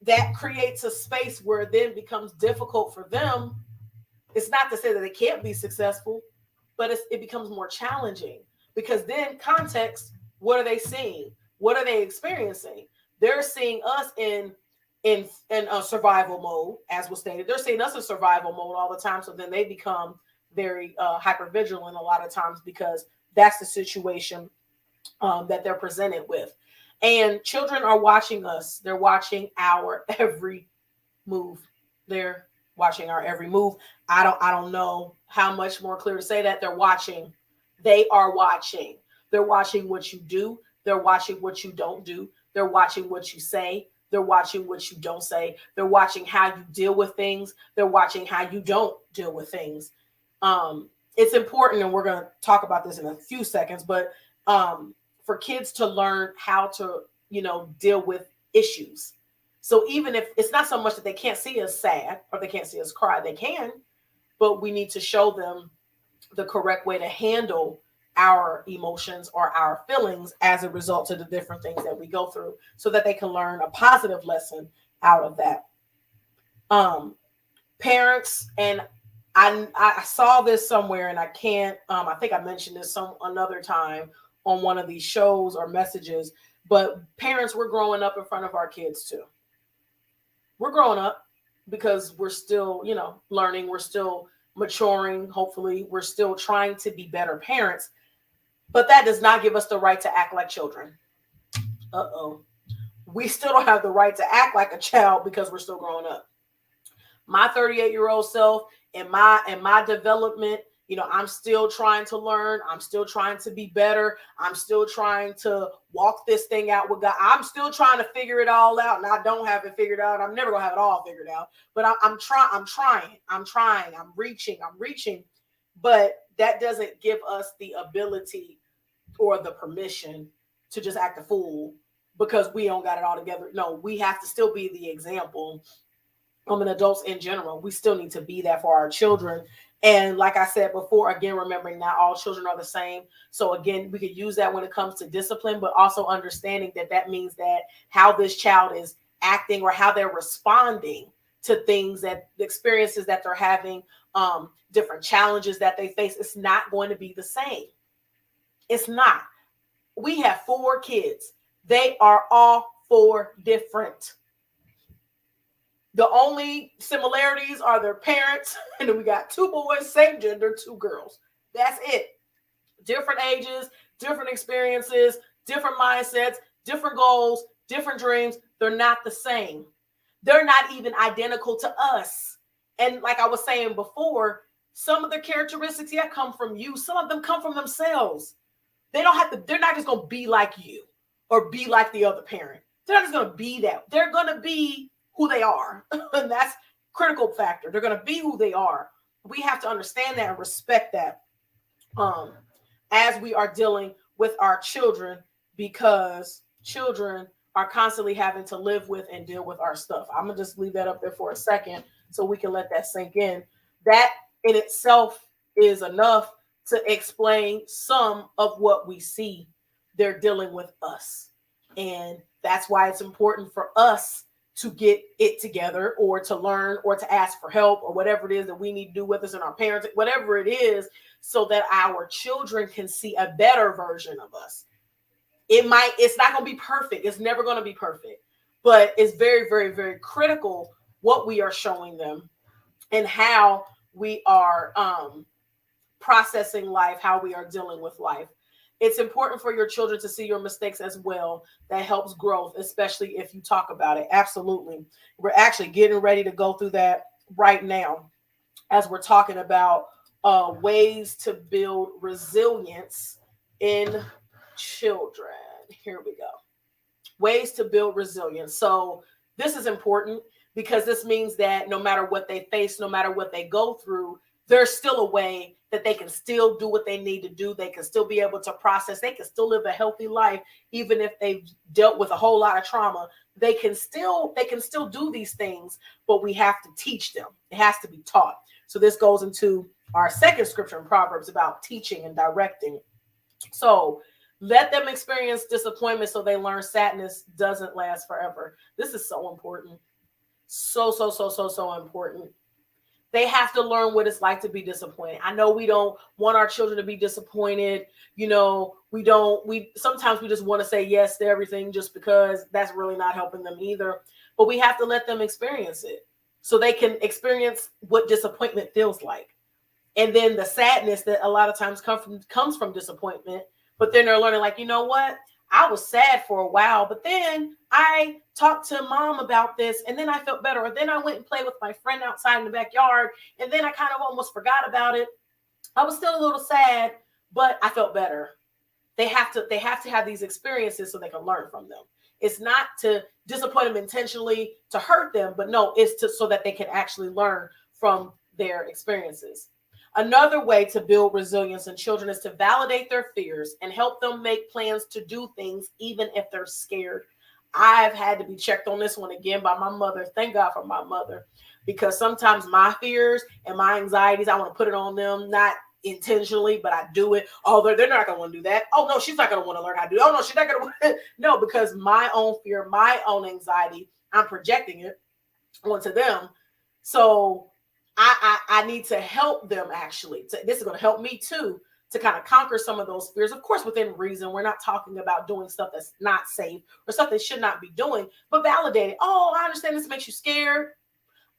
that creates a space where it then becomes difficult for them. It's not to say that they can't be successful, but it becomes more challenging, because then context, what are they seeing? What are they experiencing? They're seeing us in a survival mode, as was stated. They're seeing us in survival mode all the time. So then they become very hypervigilant a lot of times, because that's the situation that they're presented with. And children are watching us. They're watching our every move. They're watching our every move. I don't know how much more clear to say that. They're watching. They are watching. They're watching what you do. They're watching what you don't do. They're watching what you say. They're watching what you don't say. They're watching how you deal with things. They're watching how you don't deal with things. It's important, and we're going to talk about this in a few seconds, but for kids to learn how to, deal with issues. So even if it's not so much that they can't see us sad or they can't see us cry, they can, but we need to show them the correct way to handle our emotions or our feelings as a result of the different things that we go through, so that they can learn a positive lesson out of that. Parents, and I saw this somewhere, and I can't, I think I mentioned this another time on one of these shows or messages, but parents, we're growing up in front of our kids too. We're growing up because we're still, learning. We're still maturing. Hopefully we're still trying to be better parents, but that does not give us the right to act like children. We still don't have the right to act like a child because we're still growing up. My 38-year-old self, in my development, I'm still trying to learn. I'm still trying to be better. I'm still trying to walk this thing out with God. I'm still trying to figure it all out, and I don't have it figured out. I'm never gonna have it all figured out, but I'm trying. I'm reaching, but that doesn't give us the ability or the permission to just act a fool because we don't got it all together. No, we have to still be the example. And adults in general, we still need to be that for our children. And like I said before, again, remembering not all children are the same. So again, we could use that when it comes to discipline, but also understanding that means that how this child is acting or how they're responding to things, that the experiences that they're having, different challenges that they face, it's not going to be the same. It's not. We have 4 kids. They are all 4 different. The only similarities are their parents, and then we got 2 boys, same gender, 2 girls. That's it. Different ages, different experiences, different mindsets, different goals, different dreams. They're not the same. They're not even identical to us. And like I was saying before, some of the characteristics, come from you. Some of them come from themselves. They're not just going to be like you or be like the other parent. They're not just going to be that. They're going to be who they are. And that's critical factor. They're going to be who they are. We have to understand that and respect that as we are dealing with our children, because children are constantly having to live with and deal with our stuff. I'm going to just leave that up there for a second so we can let that sink in. That in itself is enough to explain some of what we see they're dealing with us. And that's why it's important for us to get it together or to learn or to ask for help or whatever it is that we need to do with us and our parents, whatever it is, so that our children can see a better version of us. It's not going to be perfect. It's never going to be perfect, but it's very, very, very critical what we are showing them and how we are processing life, how we are dealing with life. It's important for your children to see your mistakes as well. That helps growth, especially if you talk about it. Absolutely. We're actually getting ready to go through that right now as we're talking about ways to build resilience in children. Here we go. Ways to build resilience. So this is important because this means that no matter what they face, no matter what they go through, there's still a way that they can still do what they need to do. They can still be able to process. They can still live a healthy life, even if they've dealt with a whole lot of trauma. They can still do these things, but we have to teach them. It has to be taught. So this goes into our second scripture in Proverbs about teaching and directing. So let them experience disappointment so they learn sadness doesn't last forever. This is so important. So important. They have to learn what it's like to be disappointed. I know we don't want our children to be disappointed. We sometimes we just want to say yes to everything just because that's really not helping them either. But we have to let them experience it so they can experience what disappointment feels like. And then the sadness that a lot of times comes from disappointment. But then they're learning, like, you know what? I was sad for a while, but then I talked to mom about this and then I felt better. Or then I went and played with my friend outside in the backyard and then I kind of almost forgot about it. I was still a little sad, but I felt better. They have to have these experiences so they can learn from them. It's not to disappoint them intentionally to hurt them, but no, it's so that they can actually learn from their experiences. Another way to build resilience in children is to validate their fears and help them make plans to do things even if they're scared. I've had to be checked on this one again by my mother. Thank God for my mother, because sometimes my fears and my anxieties, I want to put it on them, not intentionally, but I do it. Oh, they're not going to want to do that. Oh, no, she's not going to want to learn how to do it. Oh, no, she's not going to want to. No, because my own fear, my own anxiety, I'm projecting it onto them. So I need to help them actually. This is going to help me too to kind of conquer some of those fears. Of course, within reason. We're not talking about doing stuff that's not safe or stuff they should not be doing, but validate it. Oh, I understand this makes you scared.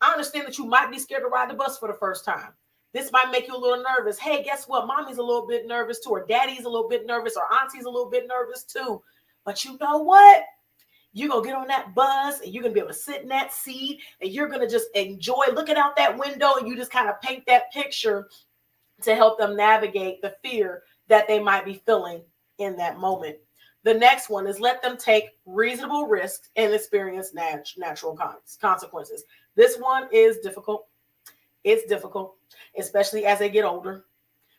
I understand that you might be scared to ride the bus for the first time. This might make you a little nervous. Hey, guess what? Mommy's a little bit nervous too, or daddy's a little bit nervous, or auntie's a little bit nervous too. But you know what? You're going to get on that bus and you're going to be able to sit in that seat and you're going to just enjoy looking out that window, and you just kind of paint that picture to help them navigate the fear that they might be feeling in that moment. The next one is let them take reasonable risks and experience natural consequences. This one is difficult. It's difficult, especially as they get older,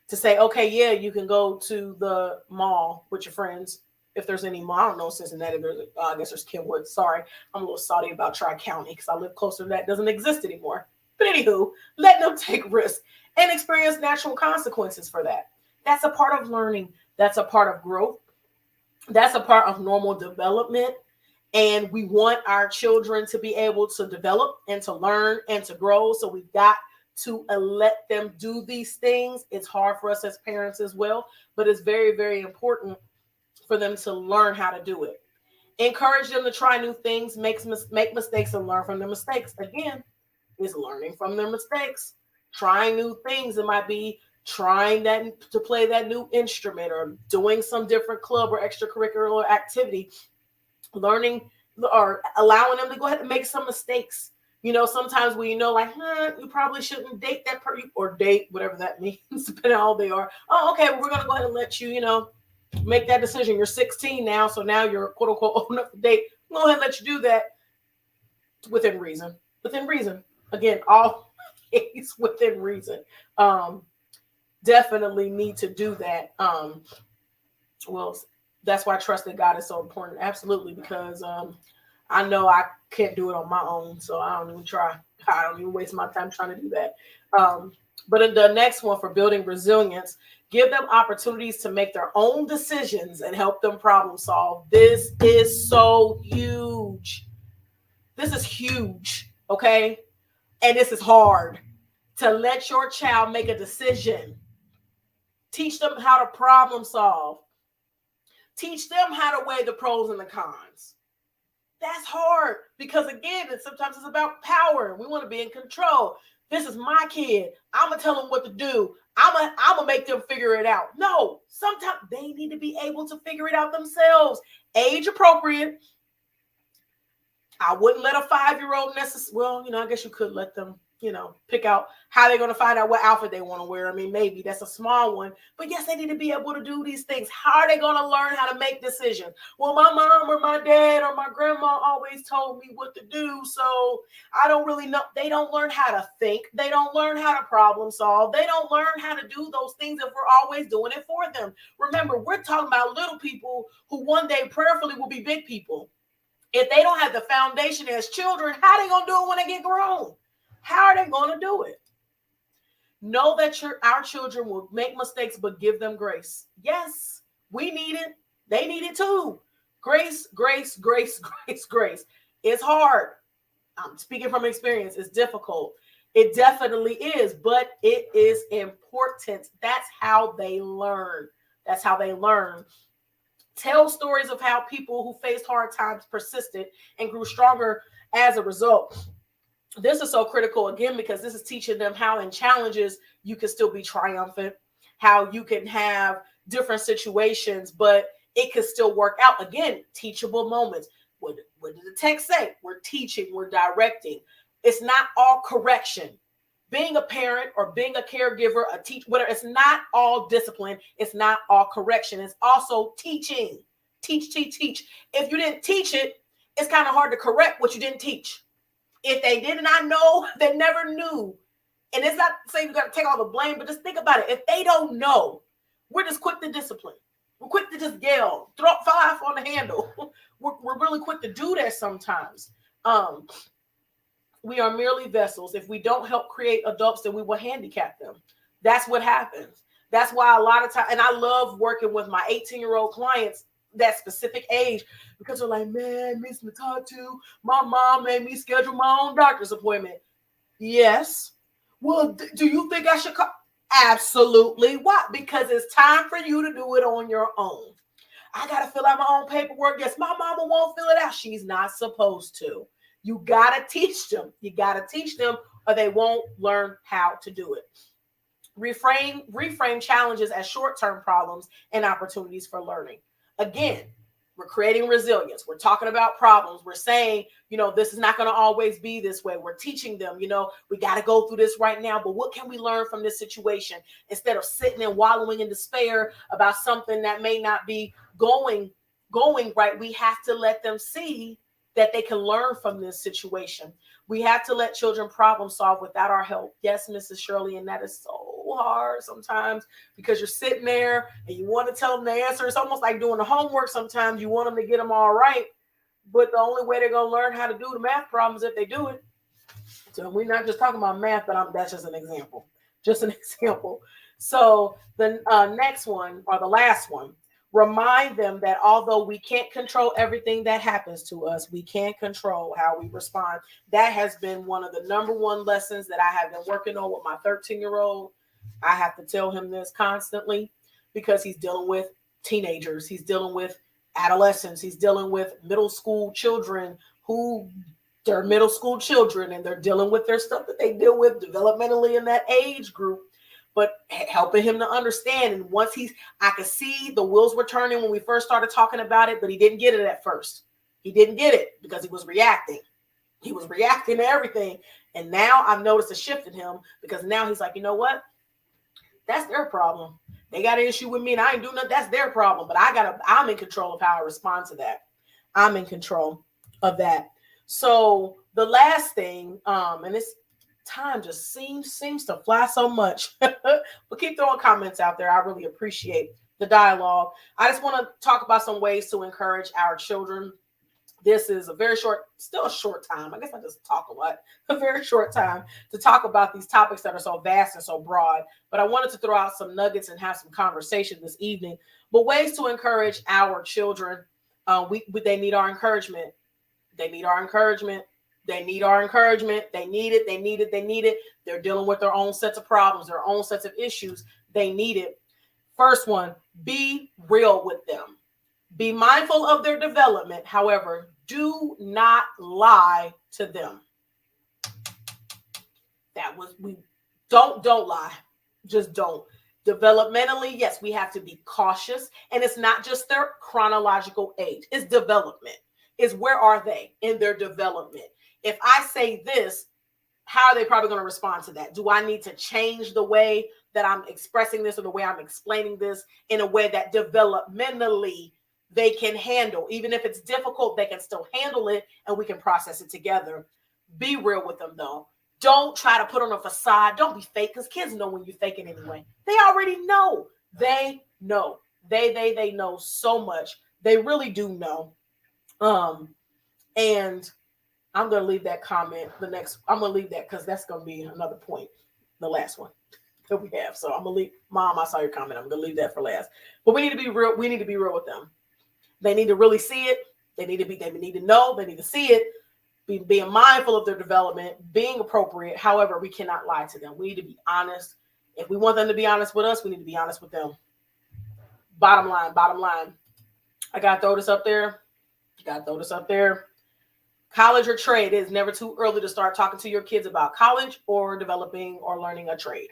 to say, okay, yeah, you can go to the mall with your friends. If there's any mall, I don't know, Cincinnati, I guess there's Kenwood. Sorry, I'm a little salty about Tri-County because I live closer to that. It doesn't exist anymore. But anywho, let them take risks and experience natural consequences for that. That's a part of learning. That's a part of growth. That's a part of normal development. And we want our children to be able to develop and to learn and to grow. So we've got to let them do these things. It's hard for us as parents as well, but it's very, very important for them to learn how to do it. Encourage them to try new things, make mistakes, and learn from their mistakes. Again, is learning from their mistakes. Trying new things. It might be trying to play that new instrument or doing some different club or extracurricular activity. Learning or allowing them to go ahead and make some mistakes. Sometimes we like, you probably shouldn't date that person or date whatever that means, depending on how they are. Oh, okay, well, we're going to go ahead and let you, make that decision. You're 16 now, so now you're quote unquote old enough to date. Go ahead and let you do that within reason. Within reason. Again, always within reason. Definitely need to do that. Well, that's why trusting God is so important. Absolutely, because I know I can't do it on my own, so I don't even try. I don't even waste my time trying to do that. But in the next one for building resilience, Give them opportunities to make their own decisions and help them problem solve. This is so huge. This is huge, okay? And this is hard. To let your child make a decision. Teach them how to problem solve. Teach them how to weigh the pros and the cons. That's hard because, again, sometimes it's about power. We want to be in control. This is my kid. I'm going to tell them what to do. I'm going to make them figure it out. No, sometimes they need to be able to figure it out themselves. Age appropriate. I wouldn't let a 5-year-old necessarily, well, I guess you could let them, pick out how they're going to find out what outfit they want to wear. I mean, maybe that's a small one, but yes, they need to be able to do these things. How are they going to learn how to make decisions? Well, my mom or my dad or my grandma always told me what to do, so I don't really know. They don't learn how to think. They don't learn how to problem solve. They don't learn how to do those things if we're always doing it for them. Remember, we're talking about little people who one day prayerfully will be big people. If they don't have the foundation as children, how are they going to do it when they get grown? How are they going to do it? Know that our children will make mistakes, but give them grace. Yes, we need it. They need it too. Grace, grace, grace, grace, grace. It's hard. I'm speaking from experience. It's difficult. It definitely is, but it is important. That's how they learn. That's how they learn. Tell stories of how people who faced hard times persisted and grew stronger as a result. This is so critical, again, because this is teaching them how in challenges you can still be triumphant, how you can have different situations, but it can still work out. Again, teachable moments. What did the text say? We're teaching, we're directing. It's not all correction. Being a parent or being a caregiver, a teacher, whatever, it's not all discipline. It's not all correction. It's also teaching. Teach, teach, teach. If you didn't teach it, it's kind of hard to correct what you didn't teach. If they did not know, they never knew. And it's not saying you got to take all the blame, but just think about it. If they don't know, we're just quick to discipline. We're quick to just yell, fall off on the handle. We're really quick to do that sometimes. We are merely vessels. If we don't help create adults, then we will handicap them. That's what happens. That's why a lot of times, and I love working with my 18-year-old clients that specific age, because they're like, man, Miss Ntatu, my mom made me schedule my own doctor's appointment. Yes. Well, do you think I should call? Absolutely. Why? Because it's time for you to do it on your own. I got to fill out my own paperwork. Yes, my mama won't fill it out. She's not supposed to. You got to teach them. You got to teach them or they won't learn how to do it. Reframe challenges as short-term problems and opportunities for learning. Again, we're creating resilience. We're talking about problems. We're saying, this is not going to always be this way. We're teaching them, we got to go through this right now. But what can we learn from this situation instead of sitting and wallowing in despair about something that may not be going right? We have to let them see that they can learn from this situation. We have to let children problem solve without our help. Yes, Mrs. Shirley, and that is so hard sometimes because you're sitting there and you want to tell them the answer. It's almost like doing the homework sometimes. You want them to get them all right, but the only way they're going to learn how to do the math problems is if they do it. So we're not just talking about math, but that's just an example. Just an example. So the next one, or the last one, remind them that although we can't control everything that happens to us, we can control how we respond. That has been one of the number one lessons that I have been working on with my 13-year-old. I have to tell him this constantly because he's dealing with teenagers. He's dealing with adolescents. He's dealing with middle school children who they're middle school children and they're dealing with their stuff that they deal with developmentally in that age group. But helping him to understand. And once I could see the wheels were turning when we first started talking about it, but he didn't get it at first. He didn't get it because he was reacting. He was reacting to everything. And now I've noticed a shift in him because now he's like, you know what? That's their problem. They got an issue with me and I ain't doing nothing. That's their problem. But I'm in control of how I respond to that. I'm in control of that. So the last thing, and this time just seems to fly so much, but keep throwing comments out there. I really appreciate the dialogue. I just want to talk about some ways to encourage our children This is a very short, still a short time. I guess I just talk a lot, a very short time to talk about these topics that are so vast and so broad. But I wanted to throw out some nuggets and have some conversation this evening. But ways to encourage our children. They need our encouragement. They need our encouragement. They need our encouragement. They need it. They need it. They need it. They're dealing with their own sets of problems, their own sets of issues. They need it. First one, be real with them. Be mindful of their development. However, do not lie to them. We don't lie. Just don't. Developmentally, yes, we have to be cautious. And it's not just their chronological age. It's development. It's where are they in their development? If I say this, how are they probably going to respond to that? Do I need to change the way that I'm expressing this or the way I'm explaining this in a way that developmentally they can handle? Even if it's difficult, they can still handle it and we can process it together. Be real with them though. Don't try to put on a facade. Don't be fake, because kids know when you're faking anyway. They already know. They know. They know so much. They really do know. And I'm going to leave that comment. I'm going to leave that because that's going to be another point. The last one that we have. So I'm going to leave. Mom, I saw your comment. I'm going to leave that for last. But we need to be real. We need to be real with them. They need to really see it. They need to know. They need to see it. Being mindful of their development, being appropriate. However, we cannot lie to them. We need to be honest. If we want them to be honest with us, we need to be honest with them. Bottom line. I got to throw this up there. College or trade, it is never too early to start talking to your kids about college or developing or learning a trade.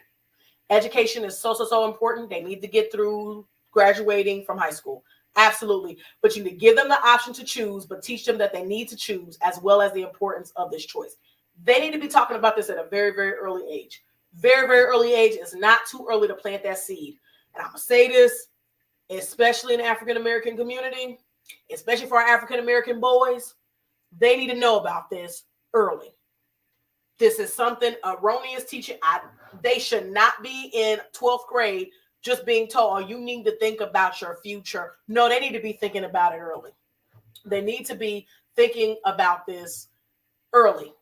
Education is so important. They need to get through graduating from high school. Absolutely. But you need to give them the option to choose, but teach them that they need to choose, as well as the importance of this choice. They need to be talking about this at a very, very early age. Very, very early age. Is not too early to plant that seed. And I'm going to say this, especially in the African-American community, especially for our African-American boys, they need to know about this early. This is something erroneous teaching. They should not be in 12th grade just being told, oh, you need to think about your future. No, they need to be thinking about it early. They need to be thinking about this early.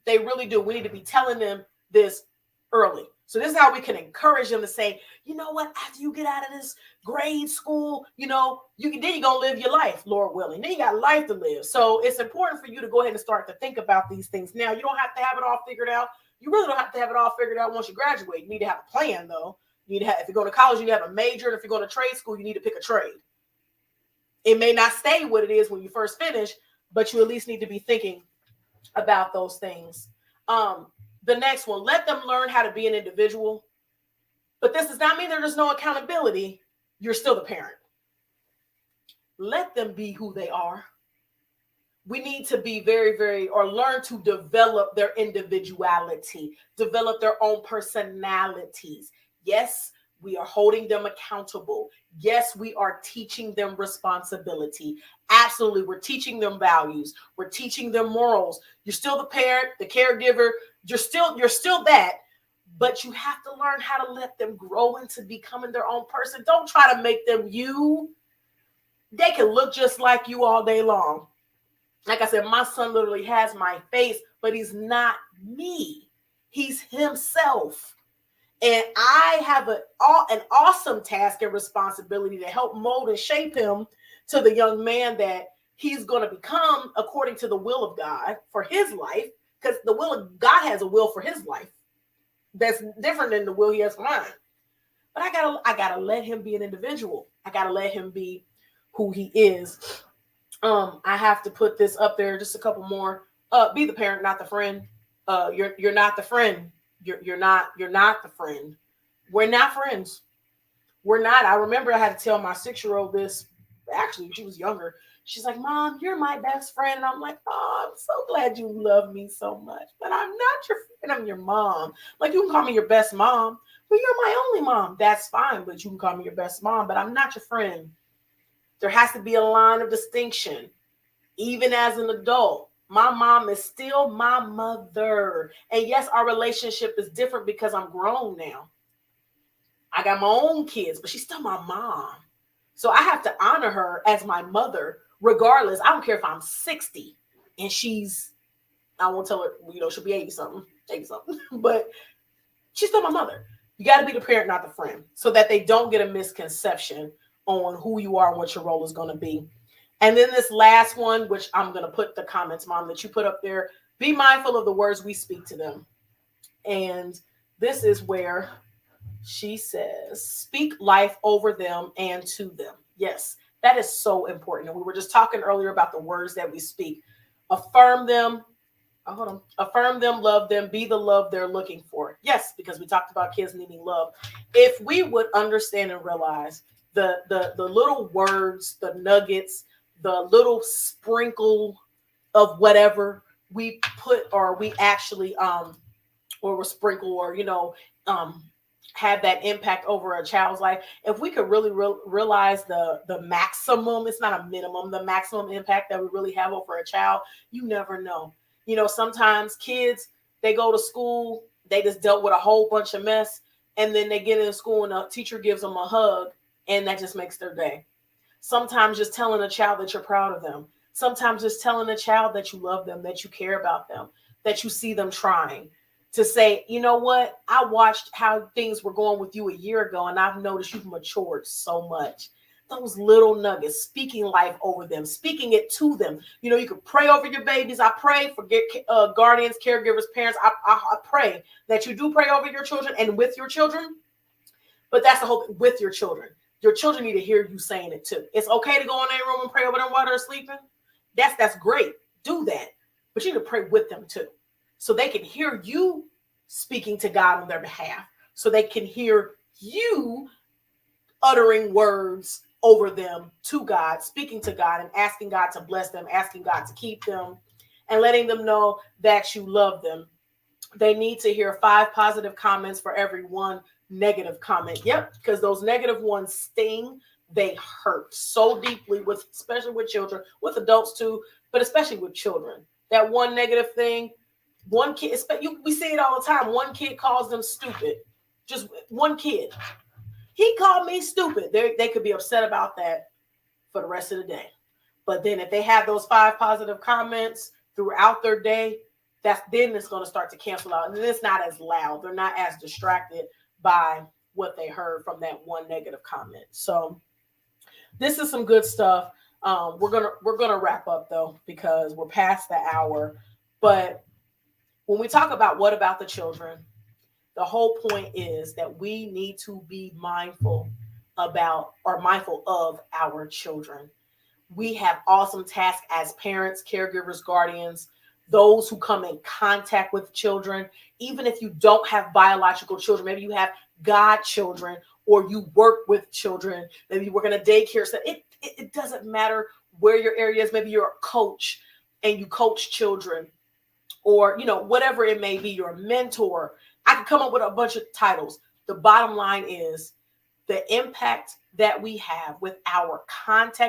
They really do. We need to be telling them this early. So this is how we can encourage them to say, you know what, after you get out of this grade school, then you're going to live your life, Lord willing. Then you got life to live. So it's important for you to go ahead and start to think about these things. Now, you don't have to have it all figured out. You really don't have to have it all figured out once you graduate. You need to have a plan, though. You need to have, if you're going to college, you need to have a major. And if you're going to trade school, you need to pick a trade. It may not stay what it is when you first finish, but you at least need to be thinking about those things. The next one, let them learn how to be an individual. But this does not mean there's no accountability. You're still the parent. Let them be who they are. We need to be or learn to develop their individuality, develop their own personalities. Yes, we are holding them accountable. Yes, we are teaching them responsibility. Absolutely. We're teaching them values. We're teaching them morals. You're still the parent, the caregiver. You're still that, but you have to learn how to let them grow into becoming their own person. Don't try to make them you. They can look just like you all day long. Like I said, my son literally has my face, but he's not me. He's himself. And I have an awesome task and responsibility to help mold and shape him to the young man that he's going to become according to the will of God for his life. Because the will of God has a will for his life that's different than the will he has for mine. But I gotta let him be an individual. I gotta let him be who he is. I have to put this up there, just a couple more. Be the parent, not the friend. You're not the friend. You're not the friend. We're not friends. We're not. I remember I had to tell my 6-year-old this. Actually, she was younger. She's like, Mom, you're my best friend. And I'm like, oh, I'm so glad you love me so much. But I'm not your friend. I'm your mom. Like, you can call me your best mom, but you're my only mom. That's fine. But you can call me your best mom, but I'm not your friend. There has to be a line of distinction. Even as an adult, my mom is still my mother. And yes, our relationship is different because I'm grown now. I got my own kids, but she's still my mom. So I have to honor her as my mother regardless. I don't care if I'm 60 and I won't tell her, she'll be 80 something, but she's still my mother. You got to be the parent, not the friend, so that they don't get a misconception on who you are and what your role is going to be. And then this last one, which I'm going to put the comments, Mom, that you put up there, be mindful of the words we speak to them. And this is where she says, speak life over them and to them. Yes, that is so important. And we were just talking earlier about the words that we speak. Affirm them. Affirm them, love them, be the love they're looking for. Yes, because we talked about kids needing love. If we would understand and realize the little words, the nuggets, the little sprinkle of whatever we put, or we actually or we sprinkle, or have that impact over a child's life. If we could really realize the maximum, it's not a minimum, the maximum impact that we really have over a child, you never know. Sometimes kids, they go to school, they just dealt with a whole bunch of mess, and then they get in school and a teacher gives them a hug, and that just makes their day. Sometimes just telling a child that you're proud of them. Sometimes just telling a child that you love them, that you care about them, that you see them trying. To say, you know what, I watched how things were going with you a year ago, and I've noticed you've matured so much. Those little nuggets, speaking life over them, speaking it to them. You can pray over your babies. I pray for guardians, caregivers, parents. I pray that you do pray over your children and with your children. But that's the whole thing, with your children. Your children need to hear you saying it too. It's okay to go in their room and pray over them while they're sleeping. That's great. Do that. But you need to pray with them too, so they can hear you speaking to God on their behalf, so they can hear you uttering words over them to God, speaking to God and asking God to bless them, asking God to keep them, and letting them know that you love them. They need to hear 5 positive comments for every 1 negative comment. Yep, because those negative ones sting. They hurt so deeply, especially with children, with adults too, but especially with children. That one negative thing, one kid, we see it all the time. One kid calls them stupid. Just one kid. He called me stupid. They could be upset about that for the rest of the day. But then if they have those 5 positive comments throughout their day, then it's going to start to cancel out. And then it's not as loud. They're not as distracted by what they heard from that one negative comment. So this is some good stuff. We're gonna wrap up though, because we're past the hour. But when we talk about what about the children, the whole point is that we need to be mindful of our children. We have awesome tasks as parents, caregivers, guardians, those who come in contact with children. Even if you don't have biological children, maybe you have godchildren, or you work with children, maybe you work in a daycare center. It doesn't matter where your area is. Maybe you're a coach and you coach children, or whatever it may be, you're a mentor. I could come up with a bunch of titles. The bottom line is the impact that we have with our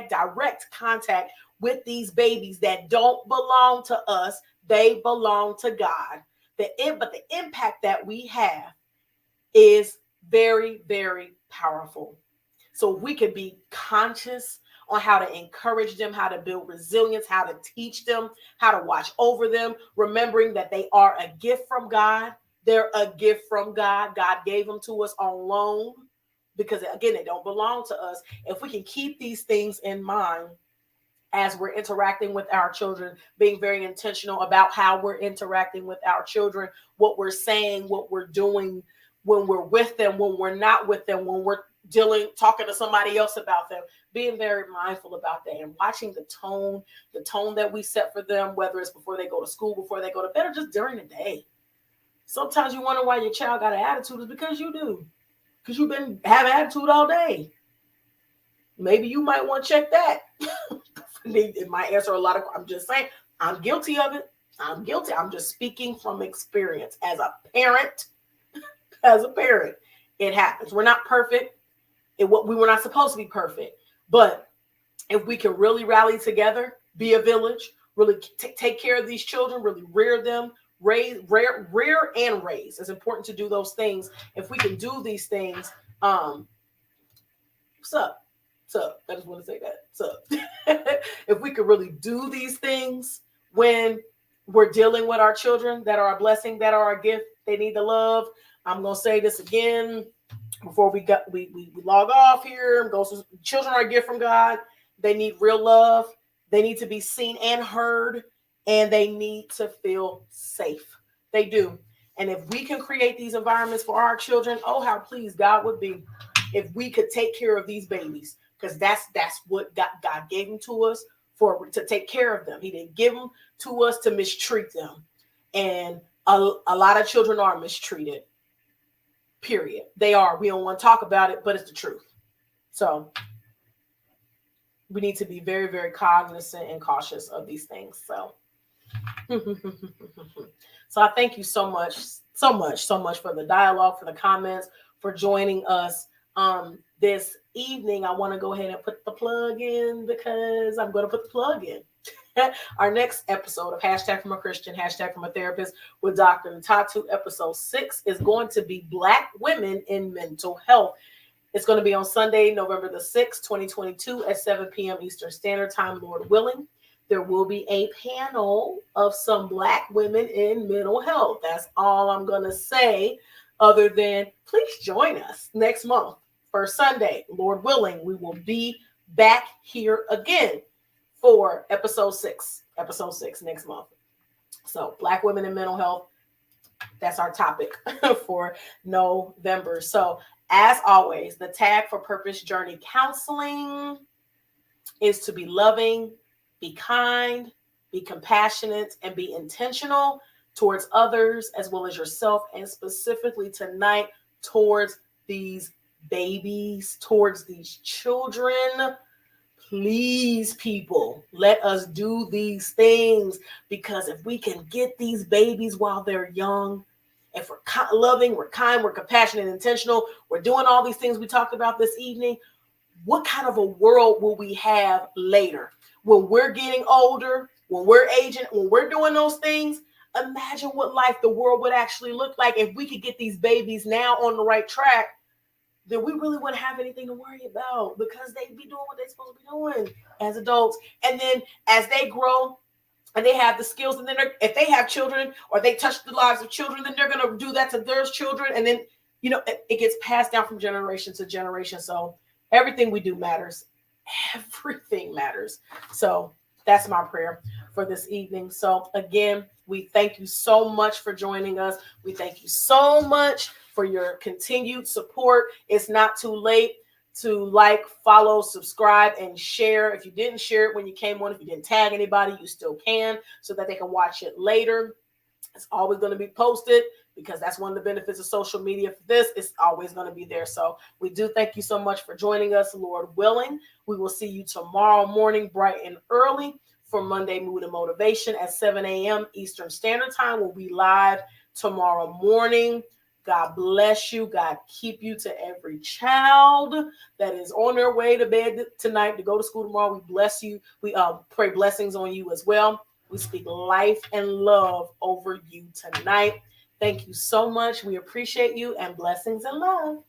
direct contact with these babies that don't belong to us, they belong to God. But the impact that we have is very, very powerful. So we can be conscious on how to encourage them, how to build resilience, how to teach them, how to watch over them, remembering that they are a gift from God. They're a gift from God. God gave them to us on loan because, again, they don't belong to us. If we can keep these things in mind as we're interacting with our children, being very intentional about how we're interacting with our children, what we're saying, what we're doing when we're with them, when we're not with them, when we're talking to somebody else about them, being very mindful about that and watching the tone that we set for them, whether it's before they go to school, before they go to bed, or just during the day. Sometimes you wonder why your child got an attitude. Is because you do. Because you've been having attitude all day. Maybe you might want to check that. It might answer a lot of, I'm just saying, I'm guilty of it. I'm guilty. I'm just speaking from experience. As a parent, it happens. We're not perfect. We were not supposed to be perfect. But if we can really rally together, be a village, really take care of these children, really rear them, rear and raise. It's important to do those things. If we can do these things, what's up? So I just want to say that. So if we could really do these things when we're dealing with our children that are a blessing, that are a gift, they need the love. I'm gonna say this again before we log off here. Children are a gift from God. They need real love. They need to be seen and heard, and they need to feel safe. They do. And if we can create these environments for our children, oh how pleased God would be if we could take care of these babies, because that's what God gave them to us for, to take care of them. He didn't give them to us to mistreat them, and a lot of children are mistreated. Period. They are. We don't want to talk about it, but it's the truth. So we need to be very, very cognizant and cautious of these things. So, so I thank you so much, so much for the dialogue, for the comments, for joining us this evening. I want to go ahead and put the plug in, because I'm going to put the plug in. Our next episode of Hashtag from a Christian, Hashtag from a Therapist with Dr. Ntatu, episode 6, is going to be Black Women in Mental Health. It's going to be on Sunday, November the 6th, 2022 at 7 p.m. Eastern Standard Time, Lord willing. There will be a panel of some Black women in mental health. That's all I'm going to say, other than please join us next month. First Sunday, Lord willing, we will be back here again for episode 6 next month. So Black women in mental health, that's our topic for November. So as always, the tag for Purpose Journey Counseling is to be loving, be kind, be compassionate, and be intentional towards others as well as yourself, and specifically tonight towards these babies, towards these children. Please, people, let us do these things, because if we can get these babies while they're young, if we're loving, we're kind, we're compassionate, intentional, we're doing all these things we talked about this evening, what kind of a world will we have later? When we're getting older, when we're aging, when we're doing those things, imagine what life, the world would actually look like if we could get these babies now on the right track. Then we really wouldn't have anything to worry about, because they'd be doing what they're supposed to be doing as adults. And then as they grow and they have the skills, and then if they have children or they touch the lives of children, then they're going to do that to their children. And then, it gets passed down from generation to generation. So everything we do matters. Everything matters. So that's my prayer for this evening. So again, we thank you so much for joining us. We thank you so much for your continued support. It's not too late to like, follow, subscribe, and share. If you didn't share it when you came on, if you didn't tag anybody, you still can, so that they can watch it later. It's always going to be posted, because that's one of the benefits of social media for this. It's always going to be there. So we do thank you so much for joining us. Lord willing, we will see you tomorrow morning, bright and early, for Monday Mood and Motivation at 7 a.m. Eastern Standard Time. We'll be live tomorrow morning. God bless you. God keep you, to every child that is on their way to bed tonight to go to school tomorrow. We bless you. We pray blessings on you as well. We speak life and love over you tonight. Thank you so much. We appreciate you, and blessings and love.